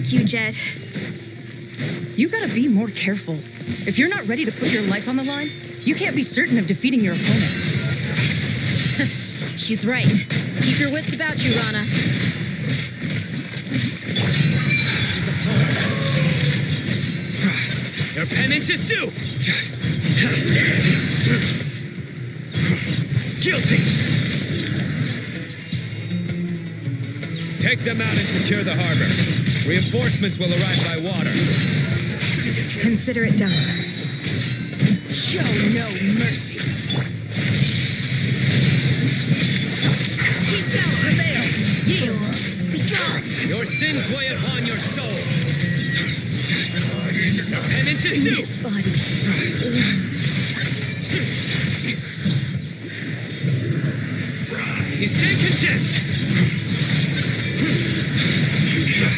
Thank you, Jet. You gotta be more careful. If you're not ready to put your life on the line, you can't be certain of defeating your opponent. She's right. Keep your wits about you, Rana. Your penance is due! Guilty! Take them out and secure the harbor. Reinforcements will arrive by water. Consider it done. Show no mercy. Peace out, prevail. Yield. Be gone. Your sins weigh upon your soul. Your penance is due! This body. You stay condemned!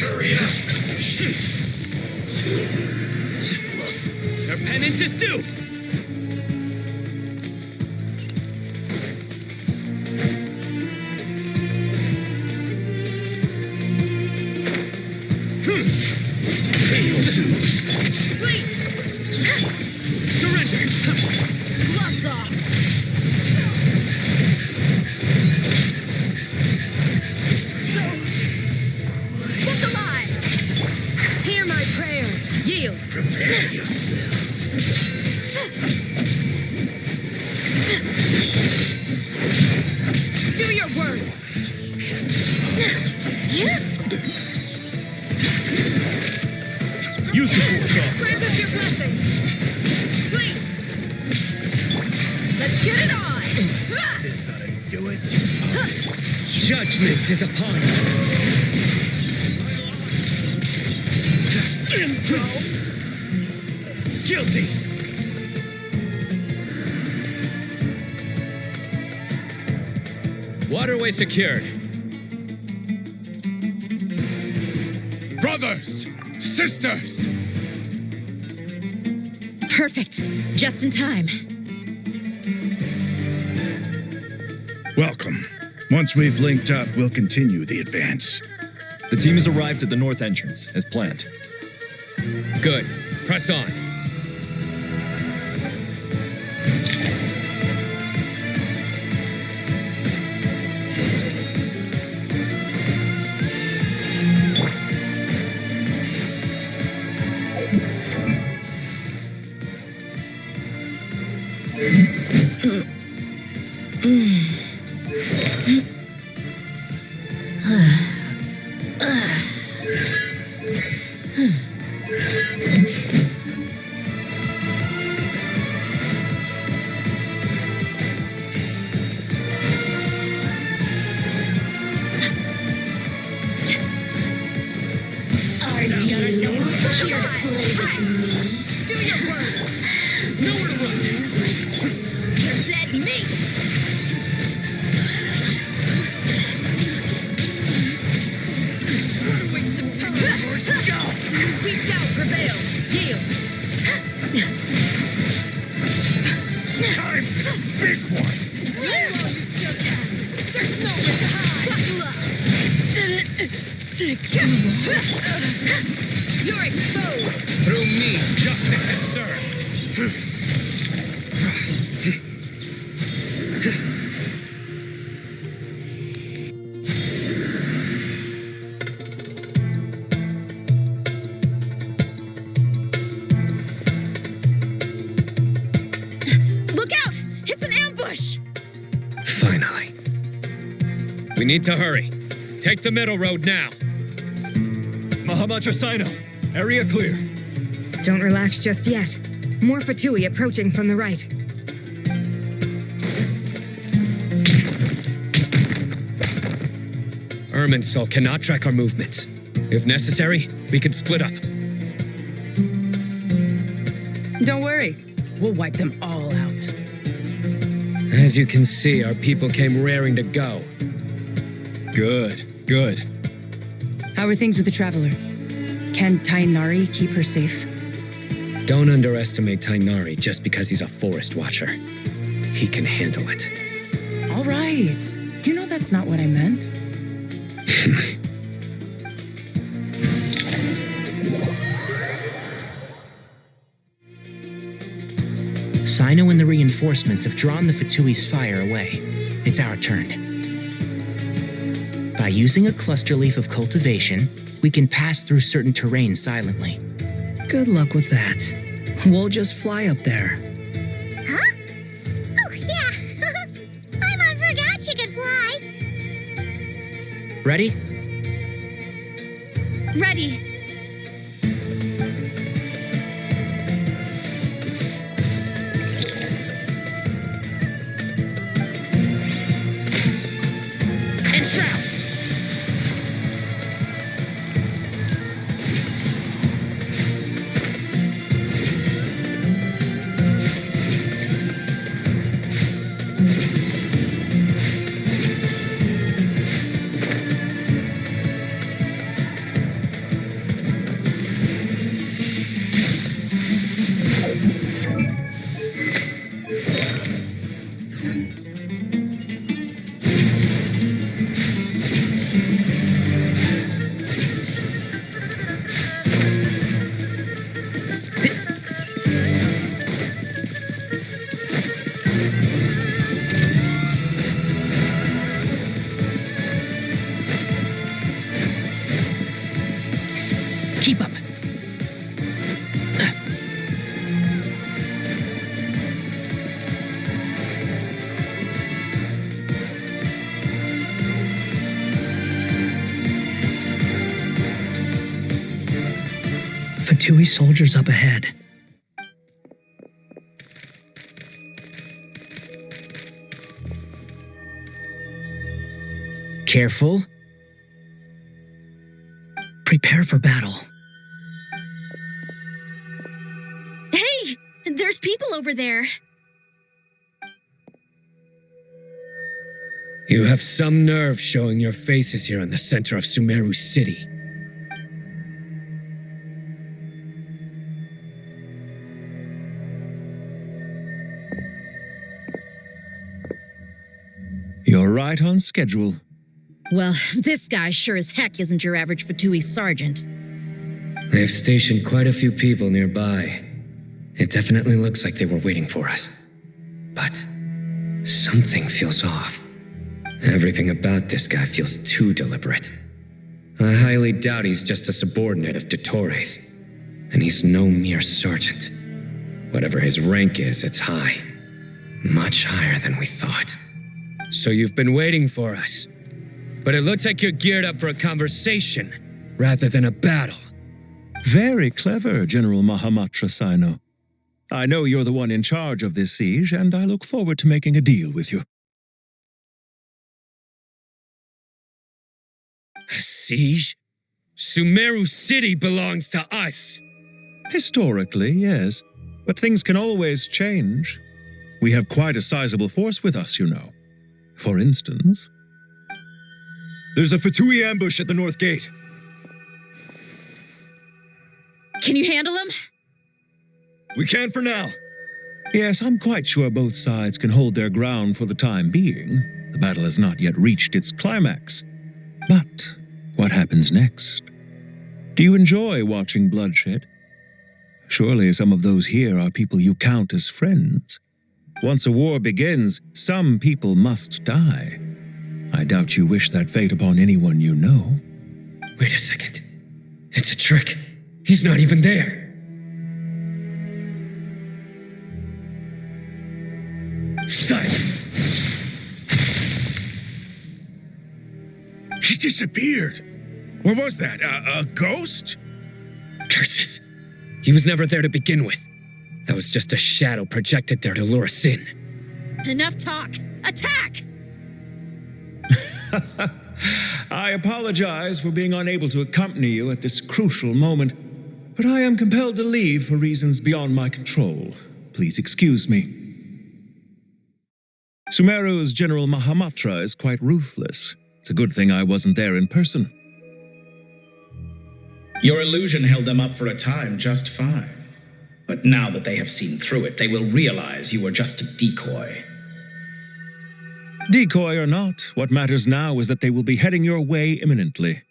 Hurry up! Your penance is due! Flee! Surrender! Gloves off! Look alive! Hear my prayer. Yield. Prepare yourself. Do your worst. Use your force off. Grant us your blessing. Flee! Let's get it on! This ought to do it. Judgment is upon you. Intro. Guilty. Waterway secured. Brothers! Sisters! Perfect. Just in time. Welcome. Once we've linked up, we'll continue the advance. The team has arrived at the north entrance, as planned. Good. Press on. Are you here to play with me? Do your work. Nowhere to run. You're dead meat. Waste some time. We shall prevail. Yield. Time's a big one! There's nowhere to hide. Buckle up. Did it take too long? You're exposed. Through me, justice is served. Look out! It's an ambush! Finally. We need to hurry. Take the middle road now. Mahamacha Sino, area clear. Don't relax just yet. More Fatui approaching from the right. Irminsul cannot track our movements. If necessary, we could split up. Don't worry. We'll wipe them all out. As you can see, our people came raring to go. Good, good. How are things with the Traveler? Can Tainari keep her safe? Don't underestimate Tainari just because he's a forest watcher. He can handle it. All right. You know that's not what I meant. Sino and the reinforcements have drawn the Fatui's fire away. It's our turn. By using a cluster leaf of cultivation, we can pass through certain terrain silently. Good luck with that. We'll just fly up there. Huh? Oh, yeah. Paimon forgot she could fly. Ready? Ready. Enshroud! Keep up. Fatui soldiers up ahead. Careful. Prepare for battle. Hey, there's people over there. You have some nerve showing your faces here in the center of Sumeru City. You're right on schedule. Well, this guy sure as heck isn't your average Fatui sergeant. They've stationed quite a few people nearby. It definitely looks like they were waiting for us. But something feels off. Everything about this guy feels too deliberate. I highly doubt he's just a subordinate of Dottores. And he's no mere sergeant. Whatever his rank is, it's high. Much higher than we thought. So you've been waiting for us. But it looks like you're geared up for a conversation, rather than a battle. Very clever, General Mahamatra Sino. I know you're the one in charge of this siege, and I look forward to making a deal with you. A siege? Sumeru City belongs to us. Historically, yes. But things can always change. We have quite a sizable force with us, you know. For instance... There's a Fatui ambush at the north gate. Can you handle him? We can for now. Yes, I'm quite sure both sides can hold their ground for the time being. The battle has not yet reached its climax. But what happens next? Do you enjoy watching bloodshed? Surely some of those here are people you count as friends. Once a war begins, some people must die. I doubt you wish that fate upon anyone you know. Wait a second. It's a trick. He's not even there. Silence! He disappeared. What was that? A ghost? Curses. He was never there to begin with. That was just a shadow projected there to lure us in. Enough talk. Attack! I apologize for being unable to accompany you at this crucial moment, but I am compelled to leave for reasons beyond my control. Please excuse me. Sumeru's General Mahamatra is quite ruthless. It's a good thing I wasn't there in person. Your illusion held them up for a time just fine. But now that they have seen through it, they will realize you were just a decoy. Decoy or not, what matters now is that they will be heading your way imminently.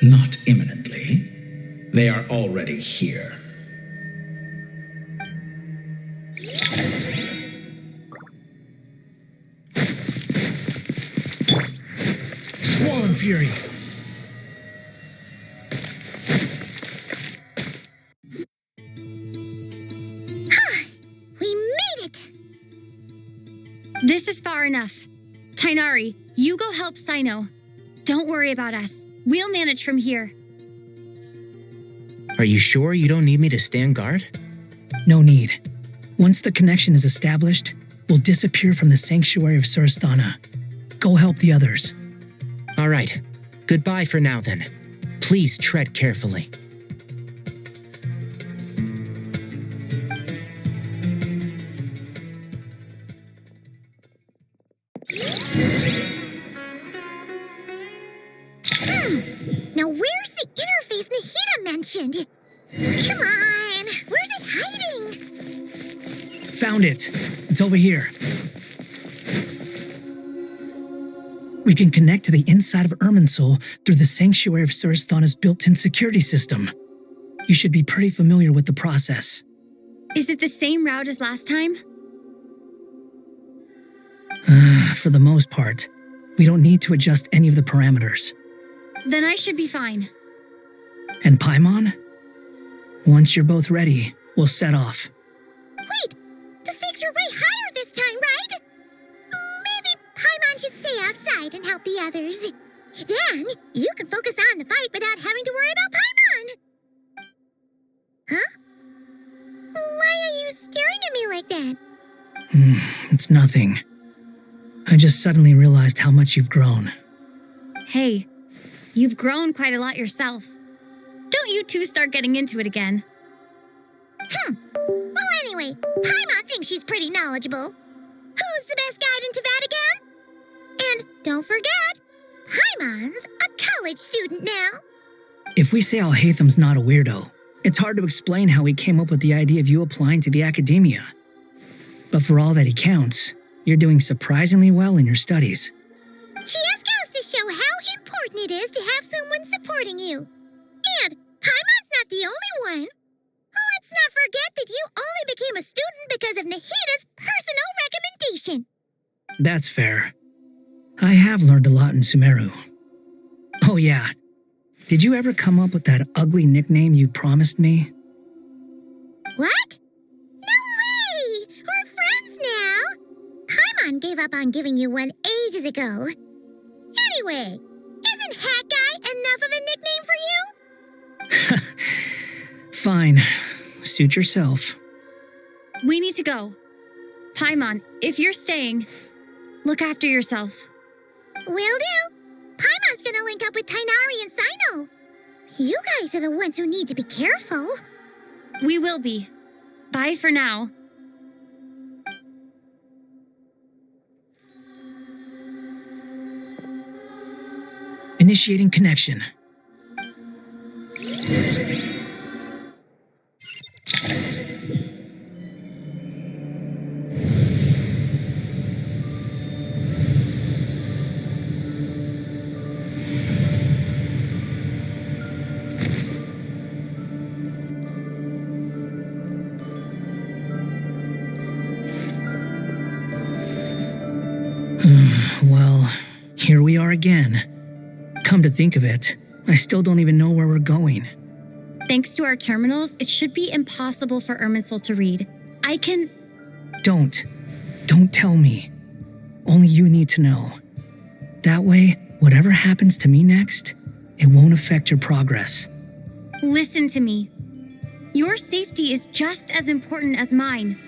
Not imminently. They are already here. Squall Fury. We made it! This is far enough. Tainari, you go help Sino. Don't worry about us. We'll manage from here. Are you sure you don't need me to stand guard? No need. Once the connection is established, we'll disappear from the sanctuary of Surasthana. Go help the others. All right. Goodbye for now, then. Please tread carefully. Now where's the interface Nahida mentioned? Come on, where's it hiding? Found it. It's over here. We can connect to the inside of Irminsul through the Sanctuary of Surasthana's built-in security system. You should be pretty familiar with the process. Is it the same route as last time? For the most part, we don't need to adjust any of the parameters. Then I should be fine. And Paimon? Once you're both ready, we'll set off. Wait, the stakes are way higher this time, right? Maybe Paimon should stay outside and help the others. Then you can focus on the fight without having to worry about Paimon. Huh? Why are you staring at me like that? It's nothing. I just suddenly realized how much you've grown. Hey, you've grown quite a lot yourself. Don't you two start getting into it again. Well, anyway, Paimon thinks she's pretty knowledgeable. Who's the best guide in Tavatigan? And don't forget, Paimon's a college student now. If we say Alhatham's not a weirdo, it's hard to explain how he came up with the idea of you applying to the academia. But for all that he counts, you're doing surprisingly well in your studies. She just goes to show how important it is to have someone supporting you. And Paimon's not the only one. Let's not forget that you only became a student because of Nahida's personal recommendation. That's fair. I have learned a lot in Sumeru. Oh yeah, did you ever come up with that ugly nickname you promised me? What? No way! We're friends now! Paimon gave up on giving you one ages ago. Anyway, isn't Hat Guy enough of a nickname for you? Fine. Suit yourself. We need to go. Paimon, if you're staying, look after yourself. Will do. Paimon's gonna link up with Tainari and Sino. You guys are the ones who need to be careful. We will be. Bye for now. Initiating connection. Well, here we are again. Come to think of it, I still don't even know where we're going. Thanks to our terminals, it should be impossible for Irminsul to read. I can... Don't tell me. Only you need to know. That way, whatever happens to me next, it won't affect your progress. Listen to me. Your safety is just as important as mine.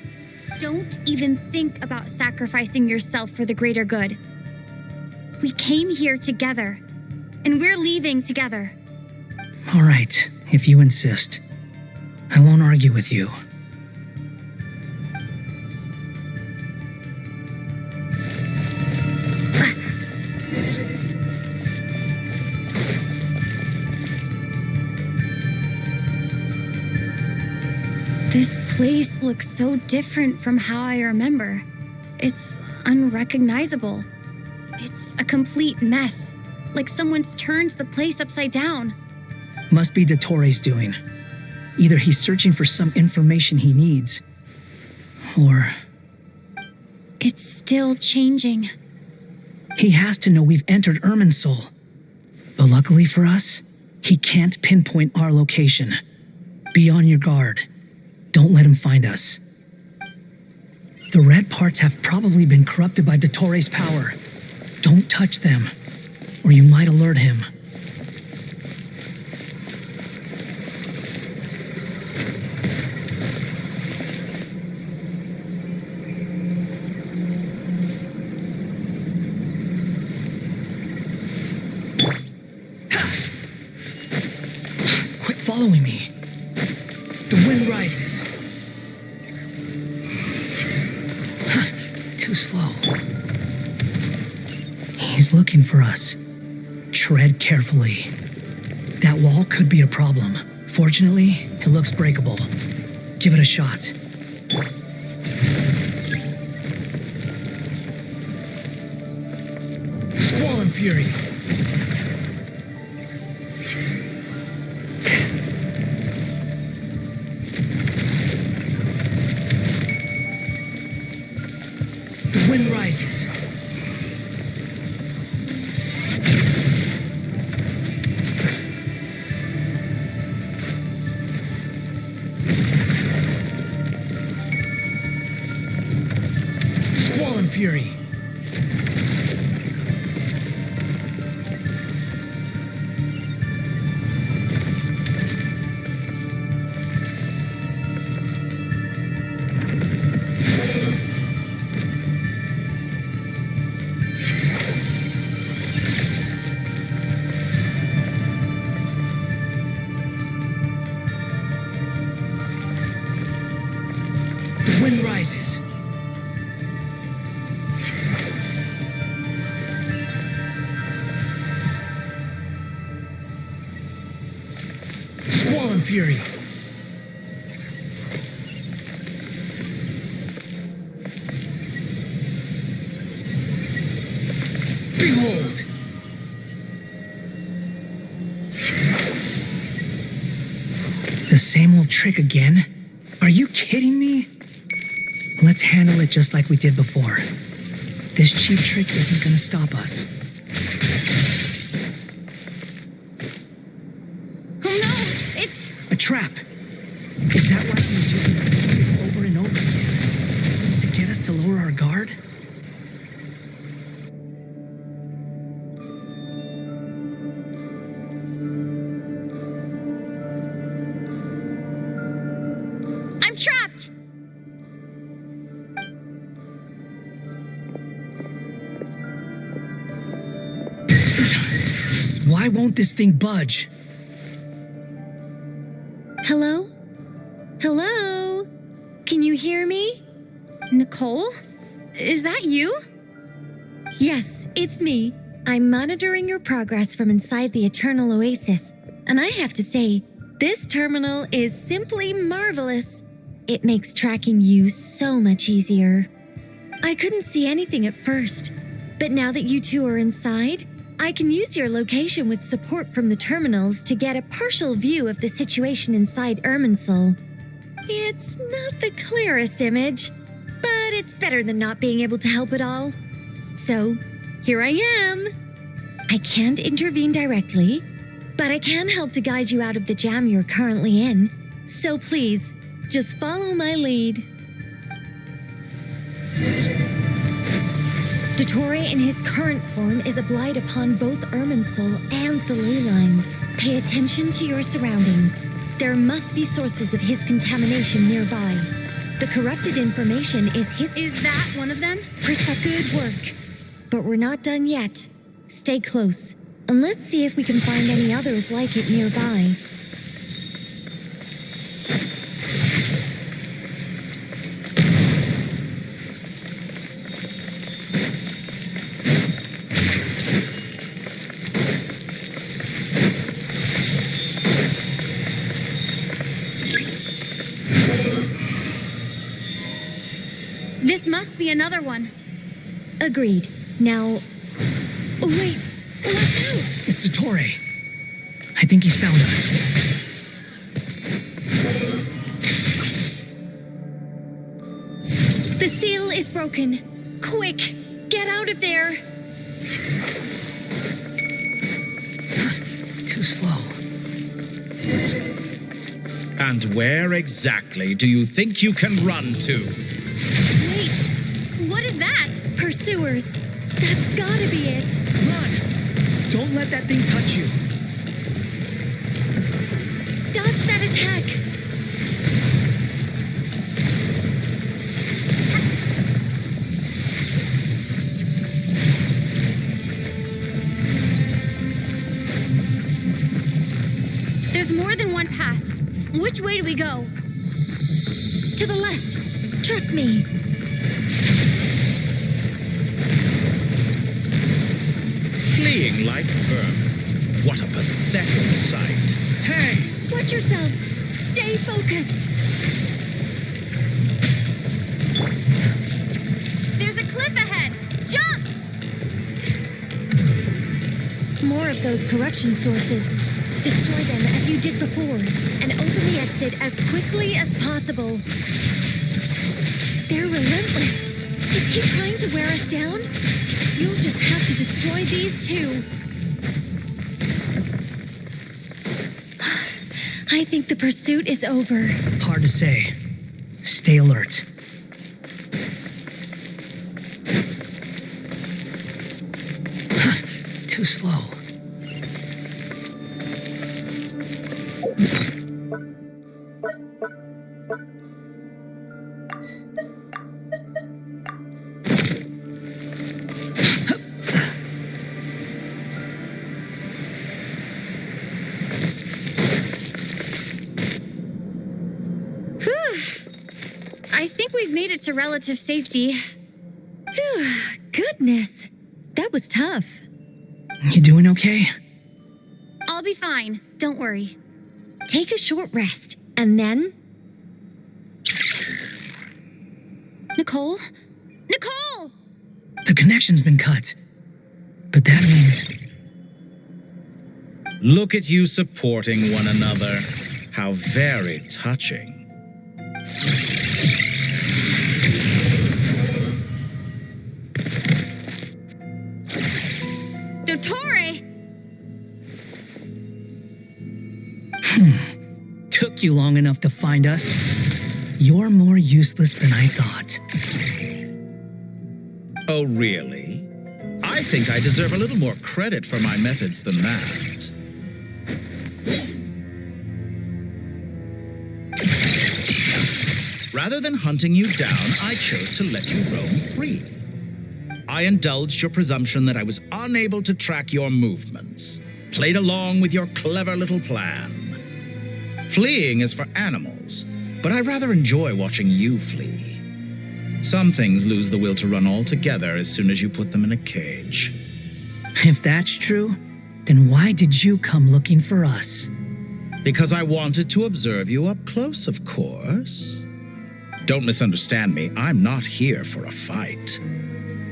Don't even think about sacrificing yourself for the greater good. We came here together, and we're leaving together. All right, if you insist. I won't argue with you. This place looks so different from how I remember. It's unrecognizable. It's a complete mess, like someone's turned the place upside down. Must be Dottoro's doing. Either he's searching for some information he needs, Or It's still changing. he has to know we've entered Irminsul. But luckily for us, he can't pinpoint our location. Be on your guard. Don't let him find us. The red parts have probably been corrupted by Dottore power. Don't touch them, or you might alert him. Quit following me. The wind rises. Too slow. He's looking for us. Tread carefully. That wall could be a problem. Fortunately, it looks breakable. Give it a shot. Squall and Fury. The wind rises. Squall and Fury. The wind rises. Squall and Fury. Behold! The same old trick again? Are you kidding me? Let's handle it just like we did before. This cheap trick isn't gonna stop us. Oh no! It's. A trap! Is that why he's using the same trick over and over again? To get us to lower our guard? I'm trapped! Why won't this thing budge? Hello? Hello? Can you hear me? Nicole? Is that you? Yes, it's me. I'm monitoring your progress from inside the Eternal Oasis, and I have to say, this terminal is simply marvelous. It makes tracking you so much easier. I couldn't see anything at first, but now that you two are inside, I can use your location with support from the terminals to get a partial view of the situation inside Irminsul. It's not the clearest image, but it's better than not being able to help at all. So, here I am. I can't intervene directly, but I can help to guide you out of the jam you're currently in. So please, just follow my lead. Dottore in his current form is a blight upon both Irminsul and the ley lines. Pay attention to your surroundings. There must be sources of his contamination nearby. The corrupted information is his— Is that one of them? Good work. But we're not done yet. Stay close, and let's see if we can find any others like it nearby. This must be another one. Agreed. Now... Oh, wait! Watch out! It's Dottore. I think he's found us. The seal is broken. Quick, get out of there. Too slow. And where exactly do you think you can run to? Wait, what is that? Pursuers. That's gotta be it. Run! Don't let that thing touch you. Dodge that attack. There's more than one path. Which way do we go? To the left. Trust me. Fleeing like vermin. What a pathetic sight. Hey! Watch yourselves. Stay focused. There's a cliff ahead. Jump! More of those corruption sources. Destroy them as you did before, and open the exit as quickly as possible. They're relentless. Is he trying to wear us down? You'll just have to destroy these too. I think the pursuit is over. Hard to say. Stay alert. Too slow. I think we've made it to relative safety. Goodness, that was tough. You doing okay? I'll be fine. Don't worry. Take a short rest, and then... Nicole? Nicole! The connection's been cut. But that means... Look at you supporting one another. How very touching. Dottore! Took you long enough to find us. You're more useless than I thought. Oh, really? I think I deserve a little more credit for my methods than that. Rather than hunting you down, I chose to let you roam free. I indulged your presumption that I was unable to track your movements, played along with your clever little plan. Fleeing is for animals, but I rather enjoy watching you flee. Some things lose the will to run altogether as soon as you put them in a cage. If that's true, then why did you come looking for us? Because I wanted to observe you up close, of course. Don't misunderstand me, I'm not here for a fight.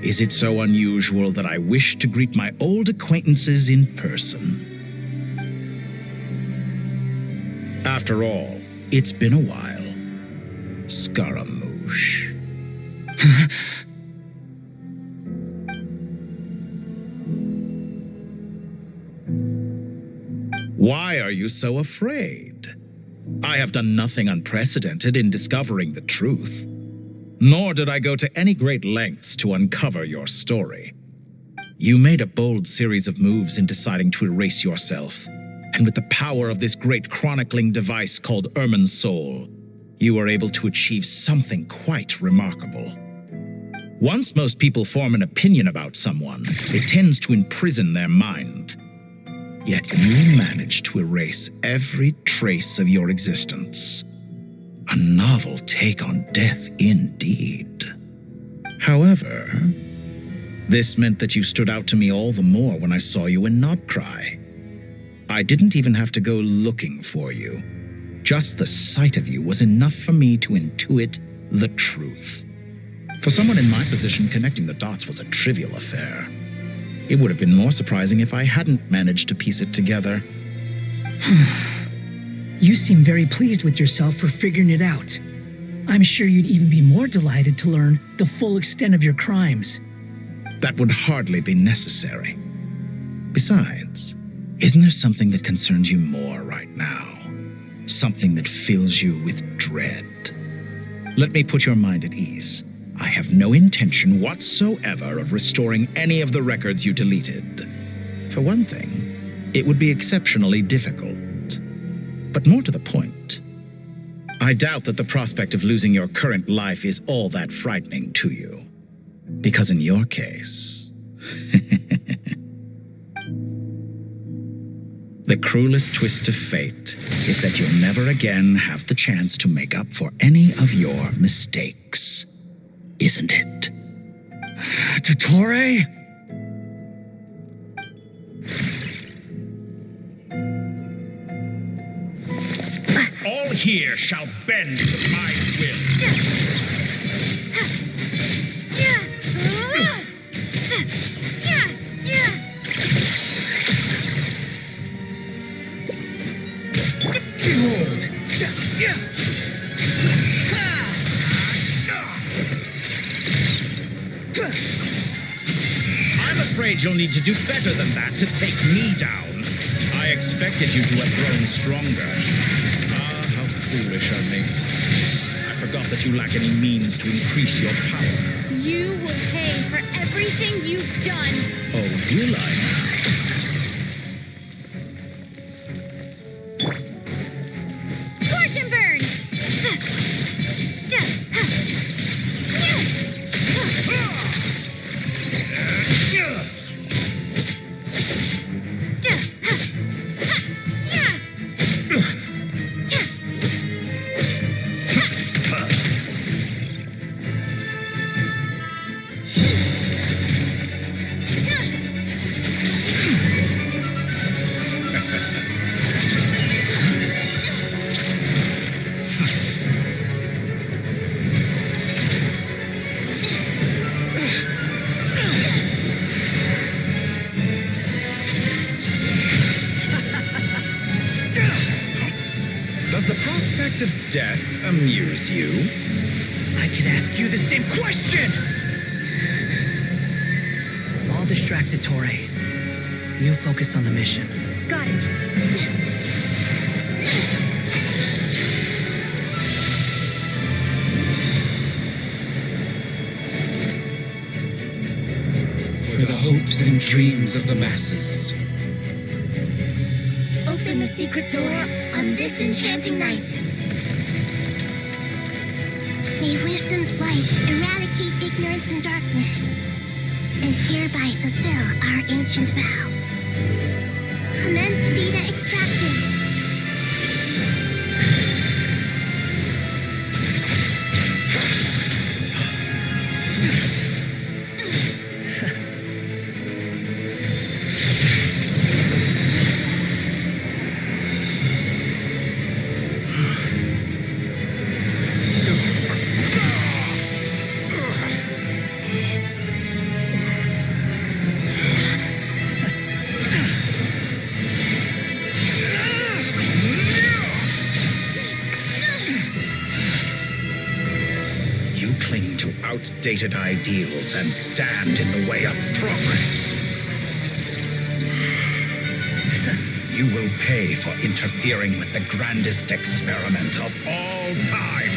Is it so unusual that I wish to greet my old acquaintances in person? After all, it's been a while. Scaramouche. Why are you so afraid? I have done nothing unprecedented in discovering the truth. Nor did I go to any great lengths to uncover your story. You made a bold series of moves in deciding to erase yourself. And with the power of this great chronicling device called Irmin's Soul, you were able to achieve something quite remarkable. Once most people form an opinion about someone, it tends to imprison their mind. Yet you managed to erase every trace of your existence. A novel take on death indeed. However, this meant that you stood out to me all the more when I saw you in Nodcry. I didn't even have to go looking for you. Just the sight of you was enough for me to intuit the truth. For someone in my position, connecting the dots was a trivial affair. It would have been more surprising if I hadn't managed to piece it together. You seem very pleased with yourself for figuring it out. I'm sure you'd even be more delighted to learn the full extent of your crimes. That would hardly be necessary. Besides, isn't there something that concerns you more right now? Something that fills you with dread? Let me put your mind at ease. I have no intention whatsoever of restoring any of the records you deleted. For one thing, it would be exceptionally difficult. But more to the point, I doubt that the prospect of losing your current life is all that frightening to you. Because in your case, the cruelest twist of fate is that you'll never again have the chance to make up for any of your mistakes. Isn't it? Dottore? All here shall bend to my will. Behold! I'm afraid you'll need to do better than that to take me down. I expected you to have grown stronger. Ah, how foolish of me. I forgot that you lack any means to increase your power. You will pay for everything you've done. Oh, will I? Scorch and burn! Does the prospect of death amuse you? I could ask you the same question! I'll distract Dottore. You focus on the mission. Got it. For the hopes and dreams of the masses. Open the secret door on this enchanting night. May wisdom's light eradicate ignorance and darkness, and hereby fulfill our ancient vow. Commence data extraction. Outdated ideals and stand in the way of progress. You will pay for interfering with the grandest experiment of all time.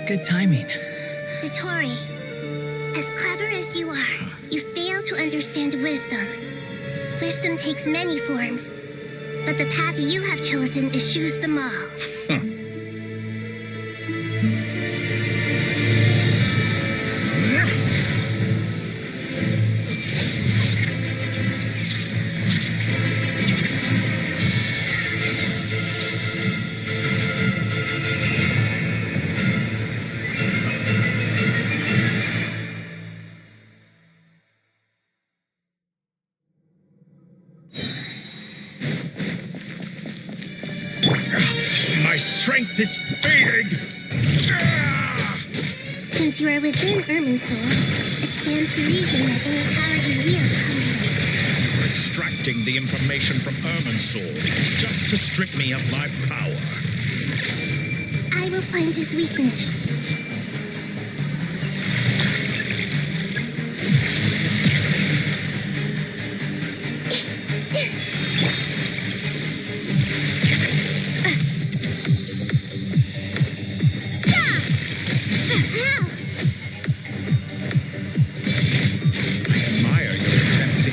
Good timing. Dottore, as clever as you are, you fail to understand wisdom. Wisdom takes many forms, but the path you have chosen eschews them all. My strength is fading. Since you are within Irminsul, it stands to reason that any power you wield comes from You're extracting the information from Irminsul just to strip me of my power. I will find his weakness.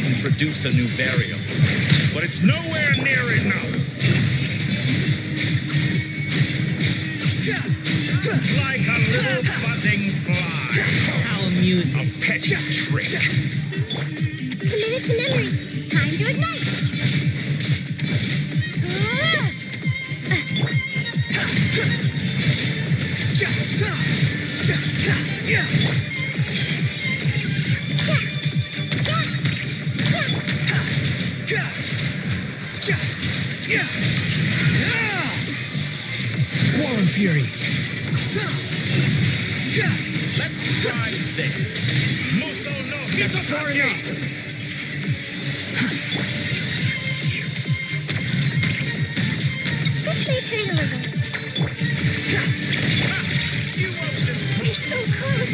Introduce a new variable, but it's nowhere near enough. Like a little buzzing fly. How amusing. A petty trick. Commit it to memory. Time to ignite. Squall Fury. Let's try this. Muso no Hitotaki. This may hurt a little. We're so close.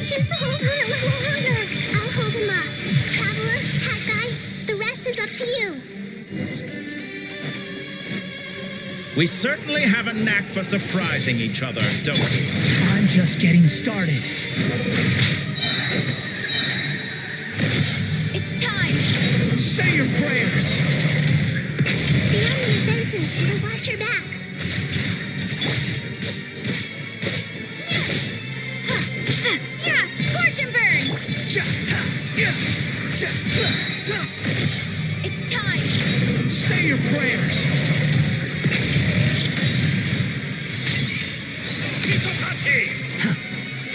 Just hold on a little longer. I'll hold him off. Traveler, Hat Guy, the rest is up to you. We certainly have a knack for surprising each other, don't we? I'm just getting started. It's time. Say your prayers. The enemy senses, so watch your back. Scorch and burn. It's time. Say your prayers.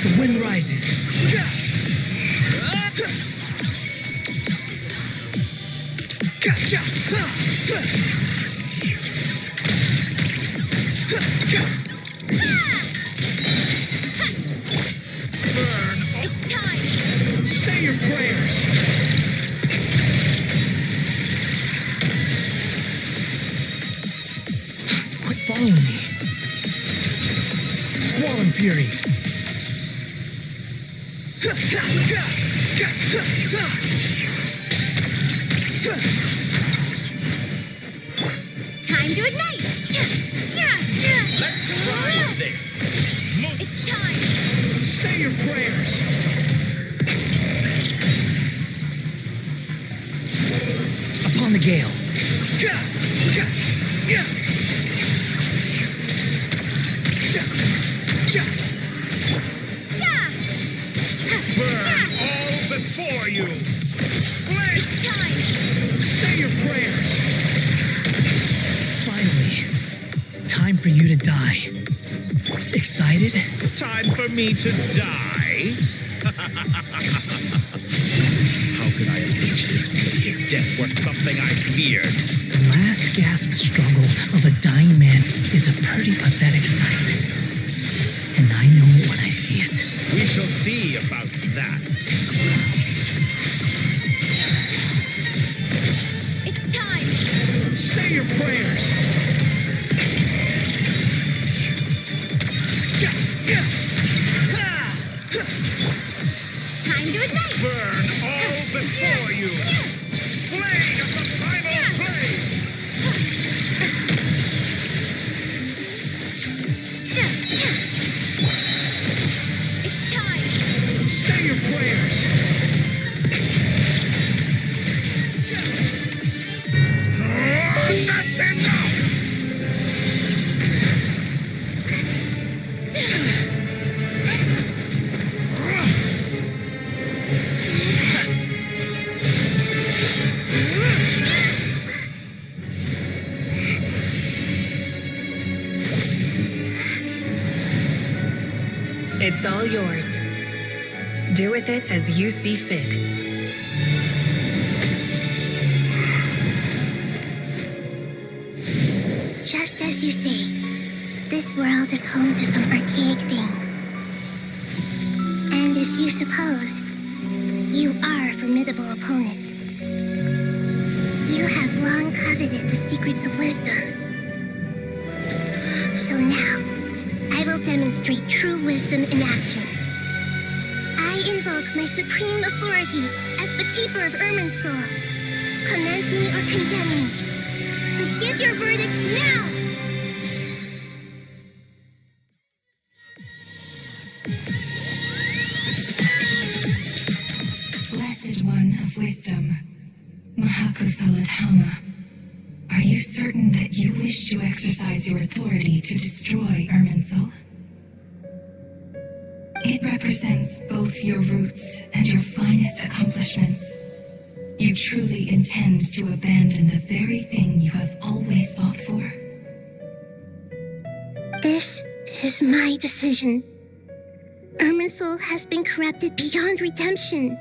The wind rises. Burn. It's time. Say your prayers. Quit following me. Squall and Fury. Time to ignite. Let's try this. It's time. Say your prayers. Upon the gale. Burn all before you. It's time. Say your prayers. Finally, time for you to die. Excited? Time for me to die? How could I have reached this place if death were something I feared? The last gasp struggle of a dying man is a pretty pathetic sight. And I know it when I see it. We shall see about that. It's time. Say your prayers. Time to ignite. Burn all before you. Blade of the primal blade. It's time. Say your prayers. That's enough! It's all yours. Do with it as you see fit. Just as you say. This world is home to some archaic things. And as you suppose, you are a formidable opponent. You have long coveted the secrets of wisdom. So now, I will demonstrate true wisdom in action. I invoke my supreme authority as the keeper of Irminsul. Commend me or condemn me, but give your verdict now! Blessed One of Wisdom, Mahakusaladhama, are you certain that you wish to exercise your authority to destroy Irminsul? It represents both your roots and your finest accomplishments. You truly intend to abandon the very thing you have always fought for? This is my decision. Irminsul has been corrupted beyond redemption.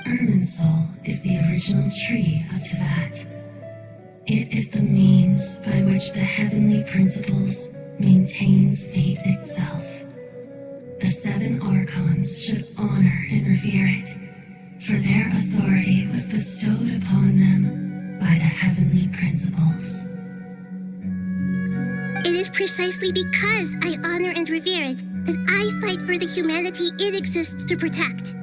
Irminsul is the original tree of Tevat. It is the means by which the heavenly principles maintains fate itself. The 7 Archons should honor and revere it, for their authority was bestowed upon them by the heavenly principles. It is precisely because I honor and revere it that I fight for the humanity it exists to protect.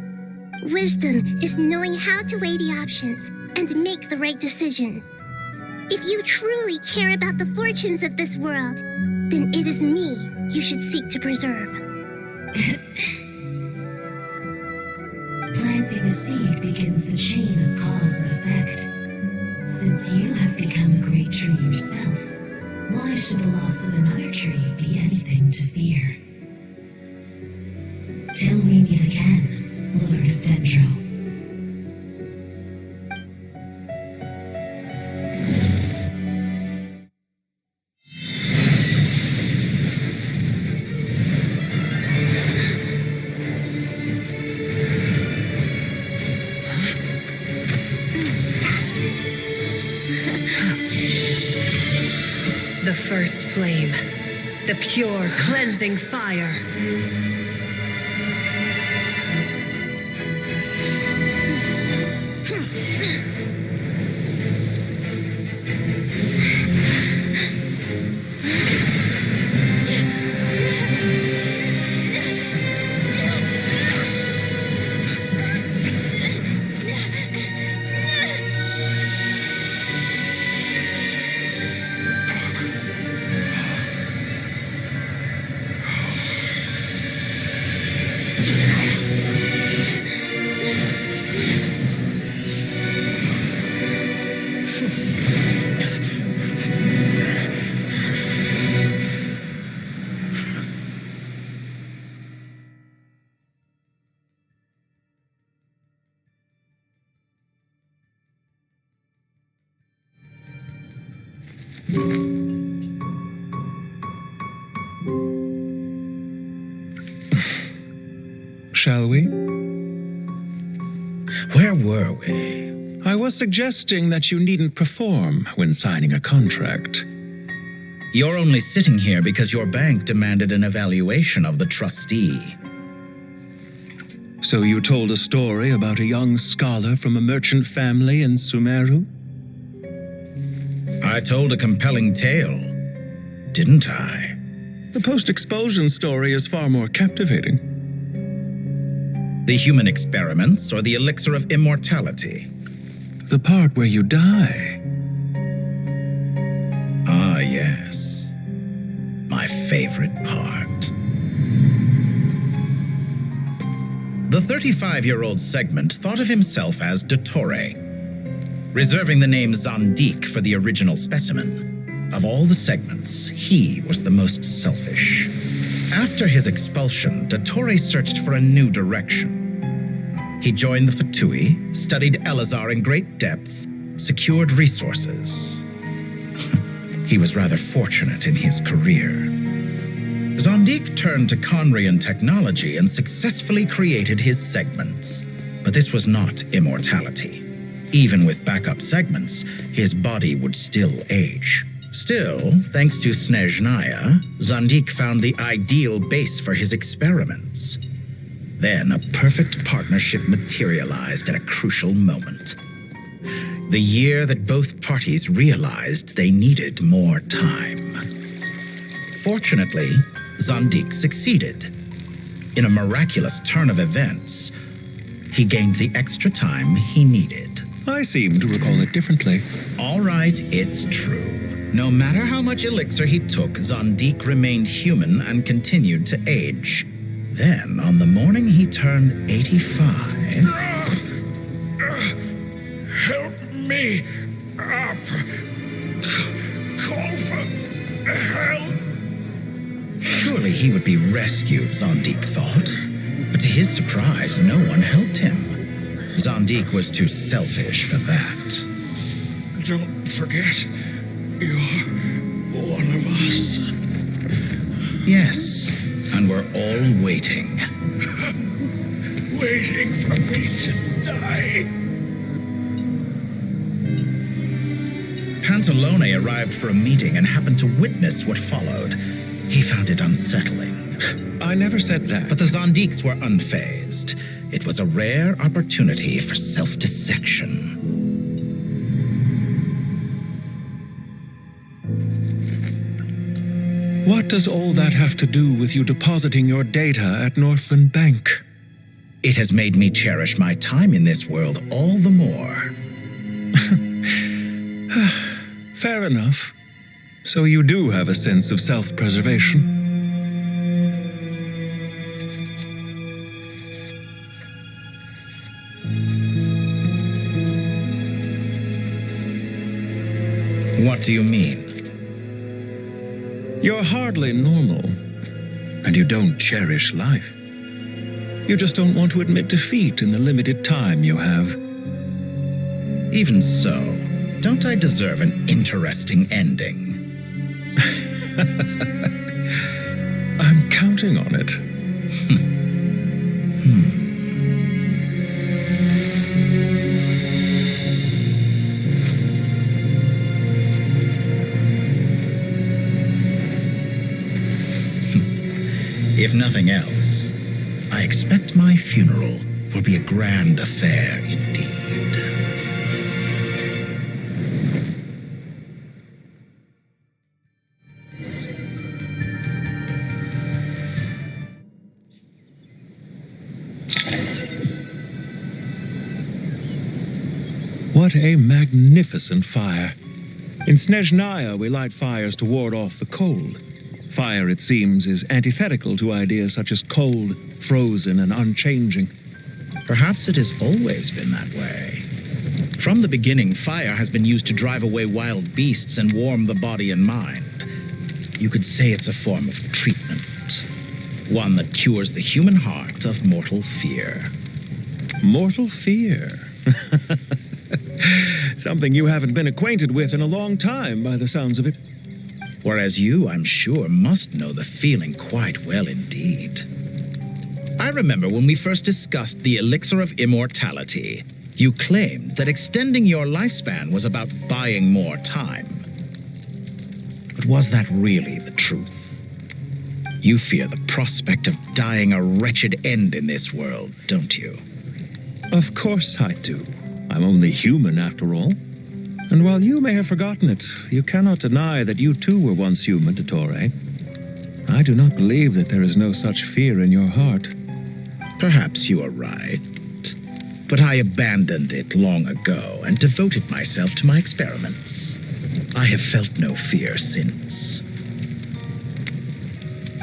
Wisdom is knowing how to weigh the options and make the right decision. If you truly care about the fortunes of this world, then it is me you should seek to preserve. Planting a seed begins the chain of cause and effect. Since you have become a great tree yourself, why should the loss of another tree be anything to fear? Till we meet again, Lord of Dendro. The first flame. The pure, cleansing fire. Shall we? Where were we? I was suggesting that you needn't perform when signing a contract. You're only sitting here because your bank demanded an evaluation of the trustee. So you told a story about a young scholar from a merchant family in Sumeru? I told a compelling tale, didn't I? The post-expulsion story is far more captivating. The human experiments or the elixir of immortality? The part where you die. Ah, yes. My favorite part. The 35-year-old Segment thought of himself as Dottore, reserving the name Zondique for the original specimen. Of all the Segments, he was the most selfish. After his expulsion, Dottore searched for a new direction. He joined the Fatui, studied Elazar in great depth, secured resources. He was rather fortunate in his career. Zondique turned to Conrian technology and successfully created his segments. But this was not immortality. Even with backup segments, his body would still age. Still, thanks to Snezhnaya, Zandik found the ideal base for his experiments. Then a perfect partnership materialized at a crucial moment. The year that both parties realized they needed more time. Fortunately, Zandik succeeded. In a miraculous turn of events, he gained the extra time he needed. I seem to recall it differently. All right, it's true. No matter how much elixir he took, Zandik remained human and continued to age. Then, on the morning he turned 85... Help me up. Call for help. Surely he would be rescued, Zandik thought. But to his surprise, no one helped him. Zandik was too selfish for that. Don't forget, you're one of us. Yes, and we're all waiting. Waiting for me to die. Pantalone arrived for a meeting and happened to witness what followed. He found it unsettling. I never said that. But the Zandiks were unfazed. It was a rare opportunity for self-dissection. What does all that have to do with you depositing your data at Northland Bank? It has made me cherish my time in this world all the more. Fair enough. So you do have a sense of self-preservation. What do you mean? You're hardly normal, and you don't cherish life. You just don't want to admit defeat in the limited time you have. Even so, don't I deserve an interesting ending? I'm counting on it. If nothing else, I expect my funeral will be a grand affair indeed. What a magnificent fire. In Snezhnaya, we light fires to ward off the cold. Fire, it seems, is antithetical to ideas such as cold, frozen, and unchanging. Perhaps it has always been that way. From the beginning, fire has been used to drive away wild beasts and warm the body and mind. You could say it's a form of treatment. One that cures the human heart of mortal fear. Mortal fear? Something you haven't been acquainted with in a long time, by the sounds of it. Whereas you, I'm sure, must know the feeling quite well indeed. I remember when we first discussed the elixir of immortality, you claimed that extending your lifespan was about buying more time. But was that really the truth? You fear the prospect of dying a wretched end in this world, don't you? Of course I do. I'm only human, after all. And while you may have forgotten it, you cannot deny that you too were once human, Dottore. I do not believe that there is no such fear in your heart. Perhaps you are right. But I abandoned it long ago and devoted myself to my experiments. I have felt no fear since.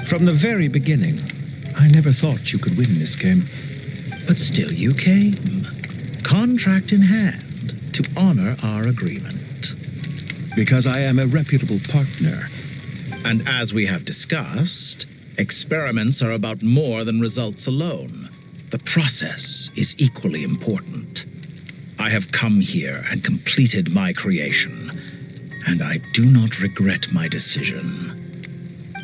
From the very beginning, I never thought you could win this game. But still you came, contract in hand, to honor our agreement. Because I am a reputable partner. And as we have discussed, experiments are about more than results alone. The process is equally important. I have come here and completed my creation, and I do not regret my decision.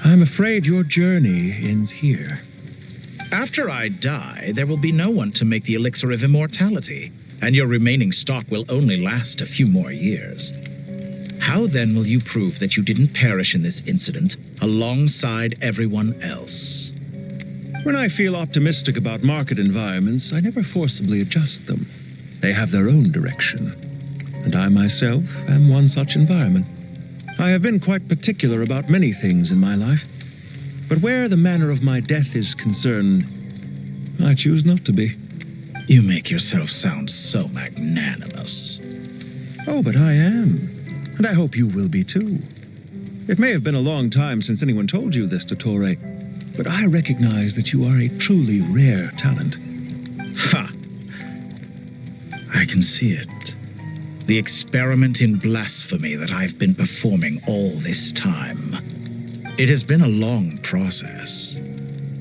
I'm afraid your journey ends here. After I die, there will be no one to make the elixir of immortality, and your remaining stock will only last a few more years. How then will you prove that you didn't perish in this incident alongside everyone else? When I feel optimistic about market environments, I never forcibly adjust them. They have their own direction. And I myself am one such environment. I have been quite particular about many things in my life. But where the manner of my death is concerned, I choose not to be. You make yourself sound so magnanimous. Oh, but I am. And I hope you will be too. It may have been a long time since anyone told you this, Dottore, but I recognize that you are a truly rare talent. Ha! I can see it. The experiment in blasphemy that I've been performing all this time. It has been a long process,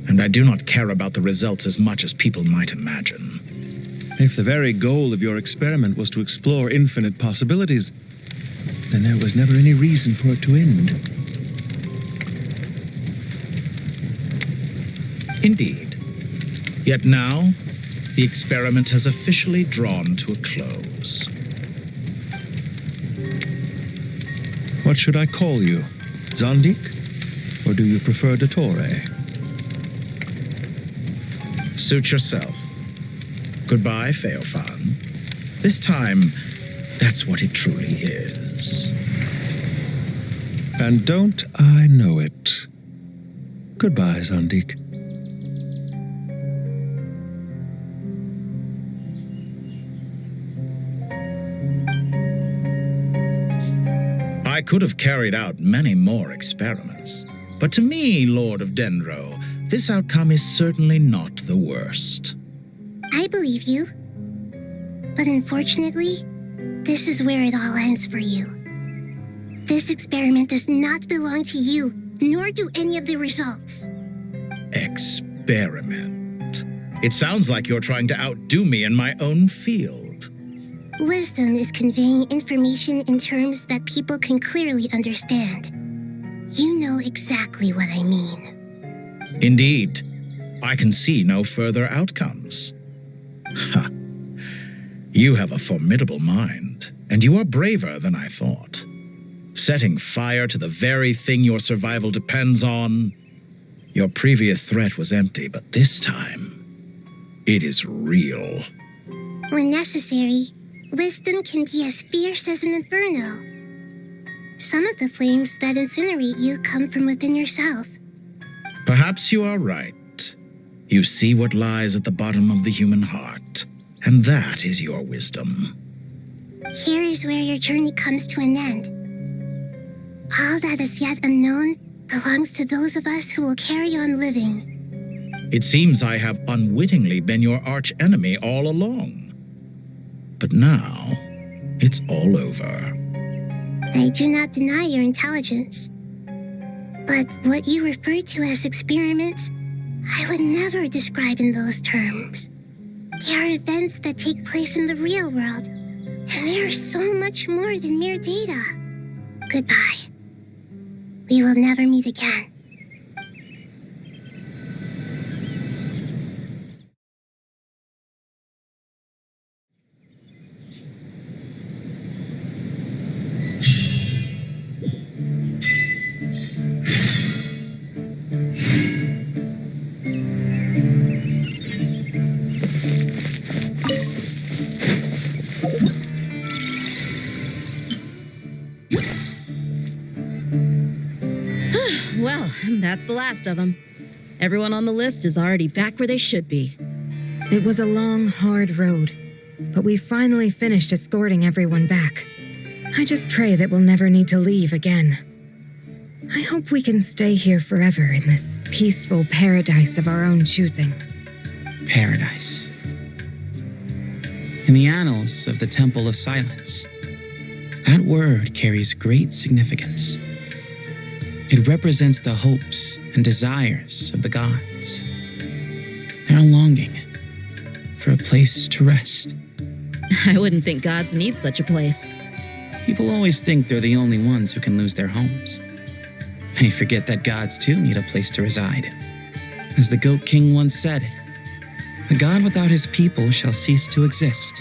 and I do not care about the results as much as people might imagine. If the very goal of your experiment was to explore infinite possibilities, then there was never any reason for it to end. Indeed. Yet now, the experiment has officially drawn to a close. What should I call you? Zondik? Or do you prefer Dottore? Suit yourself. Goodbye, Feofan. This time, that's what it truly is. And don't I know it? Goodbye, Zondik. I could have carried out many more experiments, but to me, Lord of Dendro, this outcome is certainly not the worst. I believe you. But unfortunately, this is where it all ends for you. This experiment does not belong to you, nor do any of the results. Experiment. It sounds like you're trying to outdo me in my own field. Wisdom is conveying information in terms that people can clearly understand. You know exactly what I mean. Indeed, I can see no further outcomes. Ha! You have a formidable mind, and you are braver than I thought. Setting fire to the very thing your survival depends on. Your previous threat was empty, but this time, it is real. When necessary, wisdom can be as fierce as an inferno. Some of the flames that incinerate you come from within yourself. Perhaps you are right. You see what lies at the bottom of the human heart, and that is your wisdom. Here is where your journey comes to an end. All that is yet unknown belongs to those of us who will carry on living. It seems I have unwittingly been your arch enemy all along. But now, it's all over. I do not deny your intelligence. But what you refer to as experiments, I would never describe in those terms. They are events that take place in the real world, and they are so much more than mere data. Goodbye. We will never meet again. Well, that's the last of them. Everyone on the list is already back where they should be. It was a long, hard road, but we finally finished escorting everyone back. I just pray that we'll never need to leave again. I hope we can stay here forever in this peaceful paradise of our own choosing. Paradise. In the annals of the Temple of Silence, that word carries great significance. It represents the hopes and desires of the gods. Their longing for a place to rest. I wouldn't think gods need such a place. People always think they're the only ones who can lose their homes. They forget that gods too need a place to reside. As the Goat King once said, "A god without his people shall cease to exist."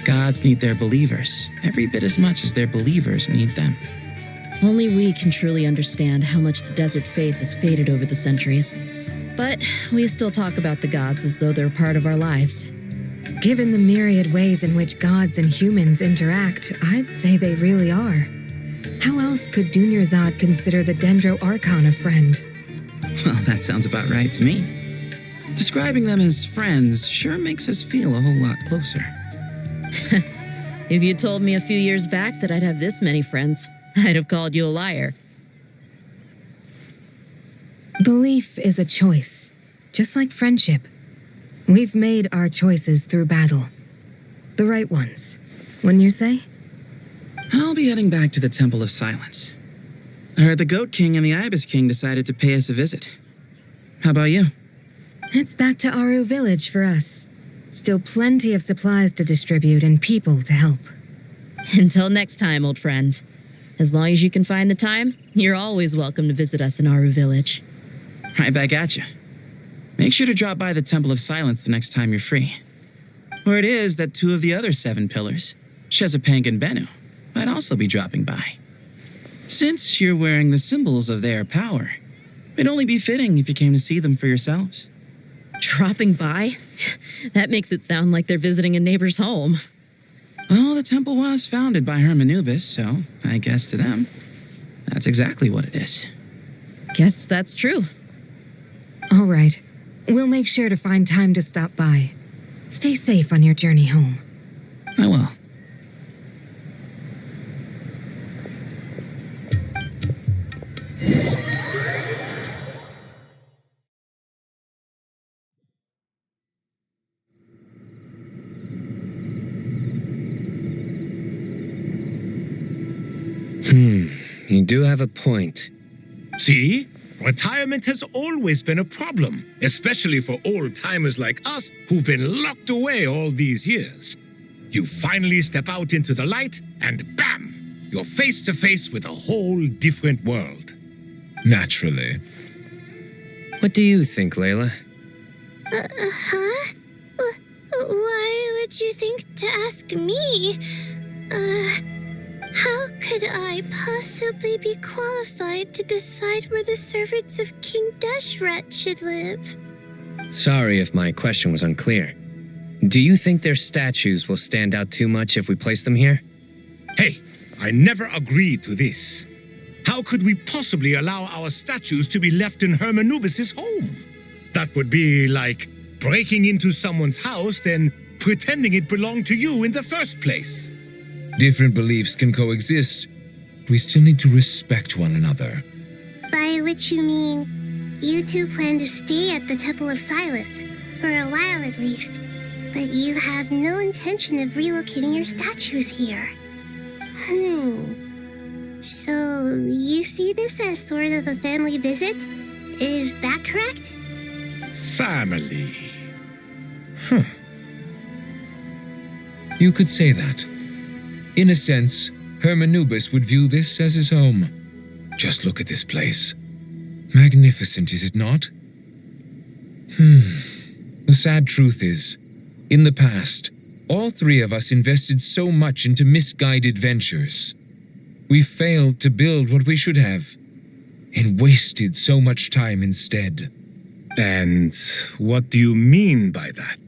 gods need their believers every bit as much as their believers need them. Only we can truly understand how much the desert faith has faded over the centuries. But we still talk about the gods as though they're part of our lives. Given the myriad ways in which gods and humans interact, I'd say they really are. How else could Dunyarzad consider the Dendro Archon a friend? Well, that sounds about right to me. Describing them as friends sure makes us feel a whole lot closer. If you told me a few years back that I'd have this many friends, I'd have called you a liar. Belief is a choice, just like friendship. We've made our choices through battle. The right ones, wouldn't you say? I'll be heading back to the Temple of Silence. I heard the Goat King and the Ibis King decided to pay us a visit. How about you? It's back to Aru Village for us. Still plenty of supplies to distribute and people to help. Until next time, old friend. As long as you can find the time, you're always welcome to visit us in Aru Village. Right back at you. Make sure to drop by the Temple of Silence the next time you're free. Word is that 2 of the other 7 pillars, Shezapang and Bennu, might also be dropping by. Since you're wearing the symbols of their power, it'd only be fitting if you came to see them for yourselves. Dropping by? That makes it sound like they're visiting a neighbor's home. Well, the temple was founded by Hermanubis, so I guess to them, that's exactly what it is. Guess that's true. All right. We'll make sure to find time to stop by. Stay safe on your journey home. I will. You do have a point. See? Retirement has always been a problem, especially for old-timers like us who've been locked away all these years. You finally step out into the light, and bam! You're face to face with a whole different world. Naturally. What do you think, Layla? Huh? Why would you think to ask me? How could I possibly be qualified to decide where the servants of King Deshret should live? Sorry if my question was unclear. Do you think their statues will stand out too much if we place them here? Hey, I never agreed to this. How could we possibly allow our statues to be left in Hermanubis' home? That would be like breaking into someone's house, then pretending it belonged to you in the first place. Different beliefs can coexist. We still need to respect one another. By which you mean, you two plan to stay at the Temple of Silence, for a while at least, but you have no intention of relocating your statues here. So, you see this as sort of a family visit? Is that correct? Family. You could say that. In a sense, Hermanubis would view this as his home. Just look at this place. Magnificent, is it not? The sad truth is, in the past, all 3 of us invested so much into misguided ventures. We failed to build what we should have, and wasted so much time instead. And what do you mean by that?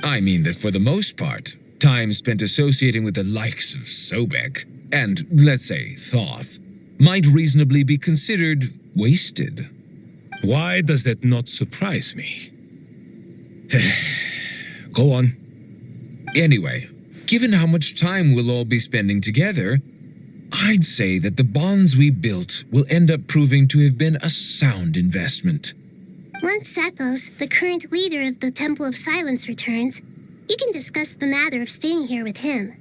I mean that for the most part, time spent associating with the likes of Sobek and, let's say, Thoth, might reasonably be considered wasted. Why does that not surprise me? Go on. Anyway, given how much time we'll all be spending together, I'd say that the bonds we built will end up proving to have been a sound investment. Once Sethos, the current leader of the Temple of Silence, returns, you can discuss the matter of staying here with him.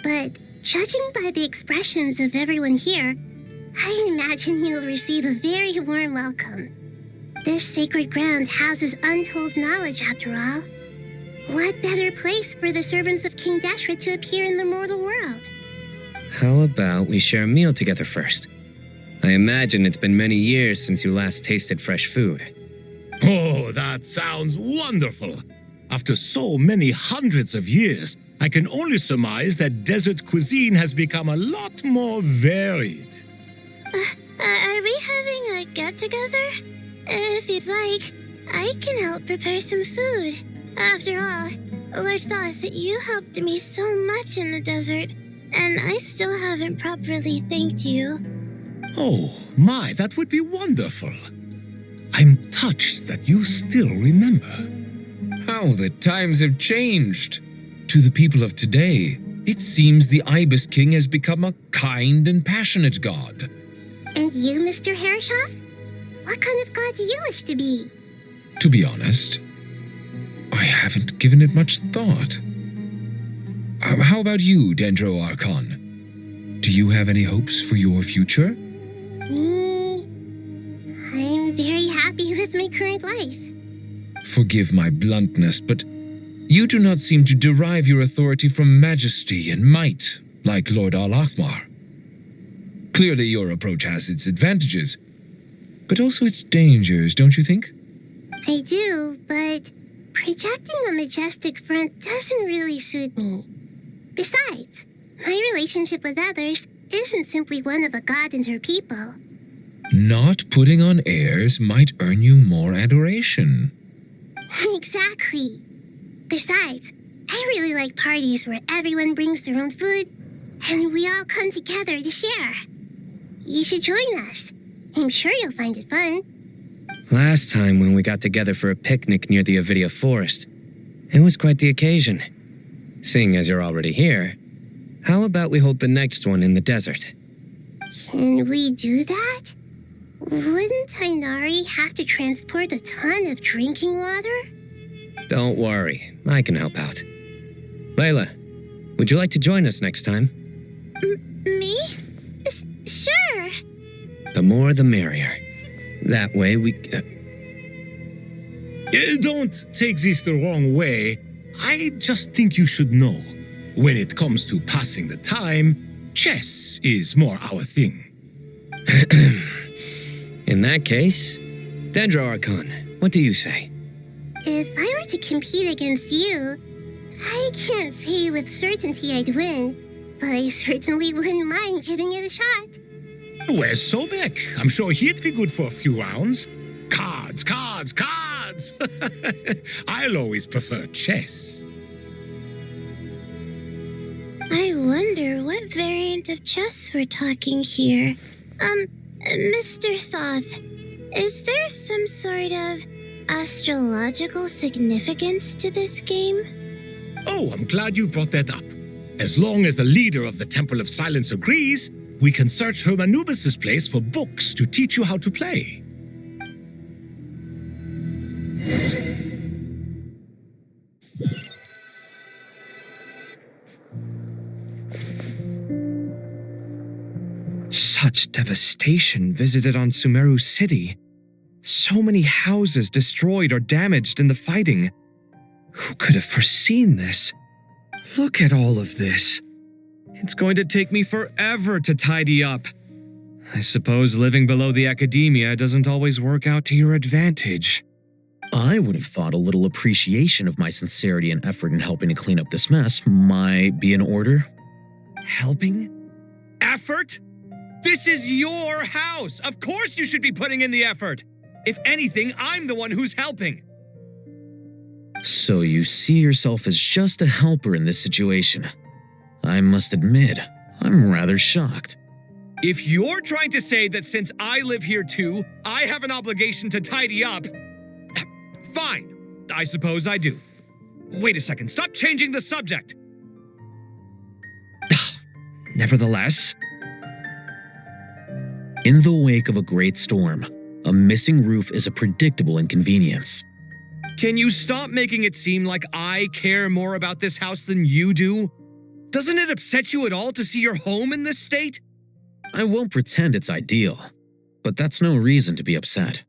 But judging by the expressions of everyone here, I imagine you'll receive a very warm welcome. This sacred ground houses untold knowledge, after all. What better place for the servants of King Deshret to appear in the mortal world? How about we share a meal together first? I imagine it's been many years since you last tasted fresh food. Oh, that sounds wonderful. After so many hundreds of years, I can only surmise that desert cuisine has become a lot more varied. Are we having a get-together? If you'd like, I can help prepare some food. After all, Lord Thoth, you helped me so much in the desert, and I still haven't properly thanked you. Oh, my, that would be wonderful. I'm touched that you still remember. How the times have changed. To the people of today, it seems the Ibis King has become a kind and passionate god. And you, Mr. Herreshoff? What kind of god do you wish to be? To be honest, I haven't given it much thought. How about you, Dendro Archon? Do you have any hopes for your future? Me? I'm very happy with my current life. Forgive my bluntness, but you do not seem to derive your authority from majesty and might, like Lord Al-Akhmar. Clearly your approach has its advantages, but also its dangers, don't you think? I do, but projecting a majestic front doesn't really suit me. Besides, my relationship with others isn't simply one of a god and her people. Not putting on airs might earn you more adoration. Exactly. Besides, I really like parties where everyone brings their own food and we all come together to share. You should join us. I'm sure you'll find it fun. Last time when we got together for a picnic near the Avidia Forest, it was quite the occasion. Seeing as you're already here, how about we hold the next one in the desert? Can we do that? Wouldn't Tainari have to transport a ton of drinking water? Don't worry, I can help out. Layla, would you like to join us next time? Me? Sure. The more the merrier. That way we... Don't take this the wrong way. I just think you should know. When it comes to passing the time, chess is more our thing. In that case, Dendro Archon, what do you say? If I were to compete against you, I can't say with certainty I'd win, but I certainly wouldn't mind giving it a shot. Where's Sobek? I'm sure he'd be good for a few rounds. Cards, cards, cards! I'll always prefer chess. I wonder what variant of chess we're talking here. Mr. Thoth, is there some sort of astrological significance to this game? Oh, I'm glad you brought that up. As long as the leader of the Temple of Silence agrees, we can search Hermanubis' place for books to teach you how to play. Such devastation visited on Sumeru City. So many houses destroyed or damaged in the fighting. Who could have foreseen this? Look at all of this. It's going to take me forever to tidy up. I suppose living below the academia doesn't always work out to your advantage. I would have thought a little appreciation of my sincerity and effort in helping to clean up this mess might be in order. Helping? Effort? This is your house! Of course you should be putting in the effort! If anything, I'm the one who's helping. So you see yourself as just a helper in this situation. I must admit, I'm rather shocked. If you're trying to say that since I live here too, I have an obligation to tidy up, fine, I suppose I do. Wait a second, stop changing the subject! Nevertheless, in the wake of a great storm, a missing roof is a predictable inconvenience. can you stop making it seem like I care more about this house than you do? Doesn't it upset you at all to see your home in this state? I won't pretend it's ideal, but that's no reason to be upset.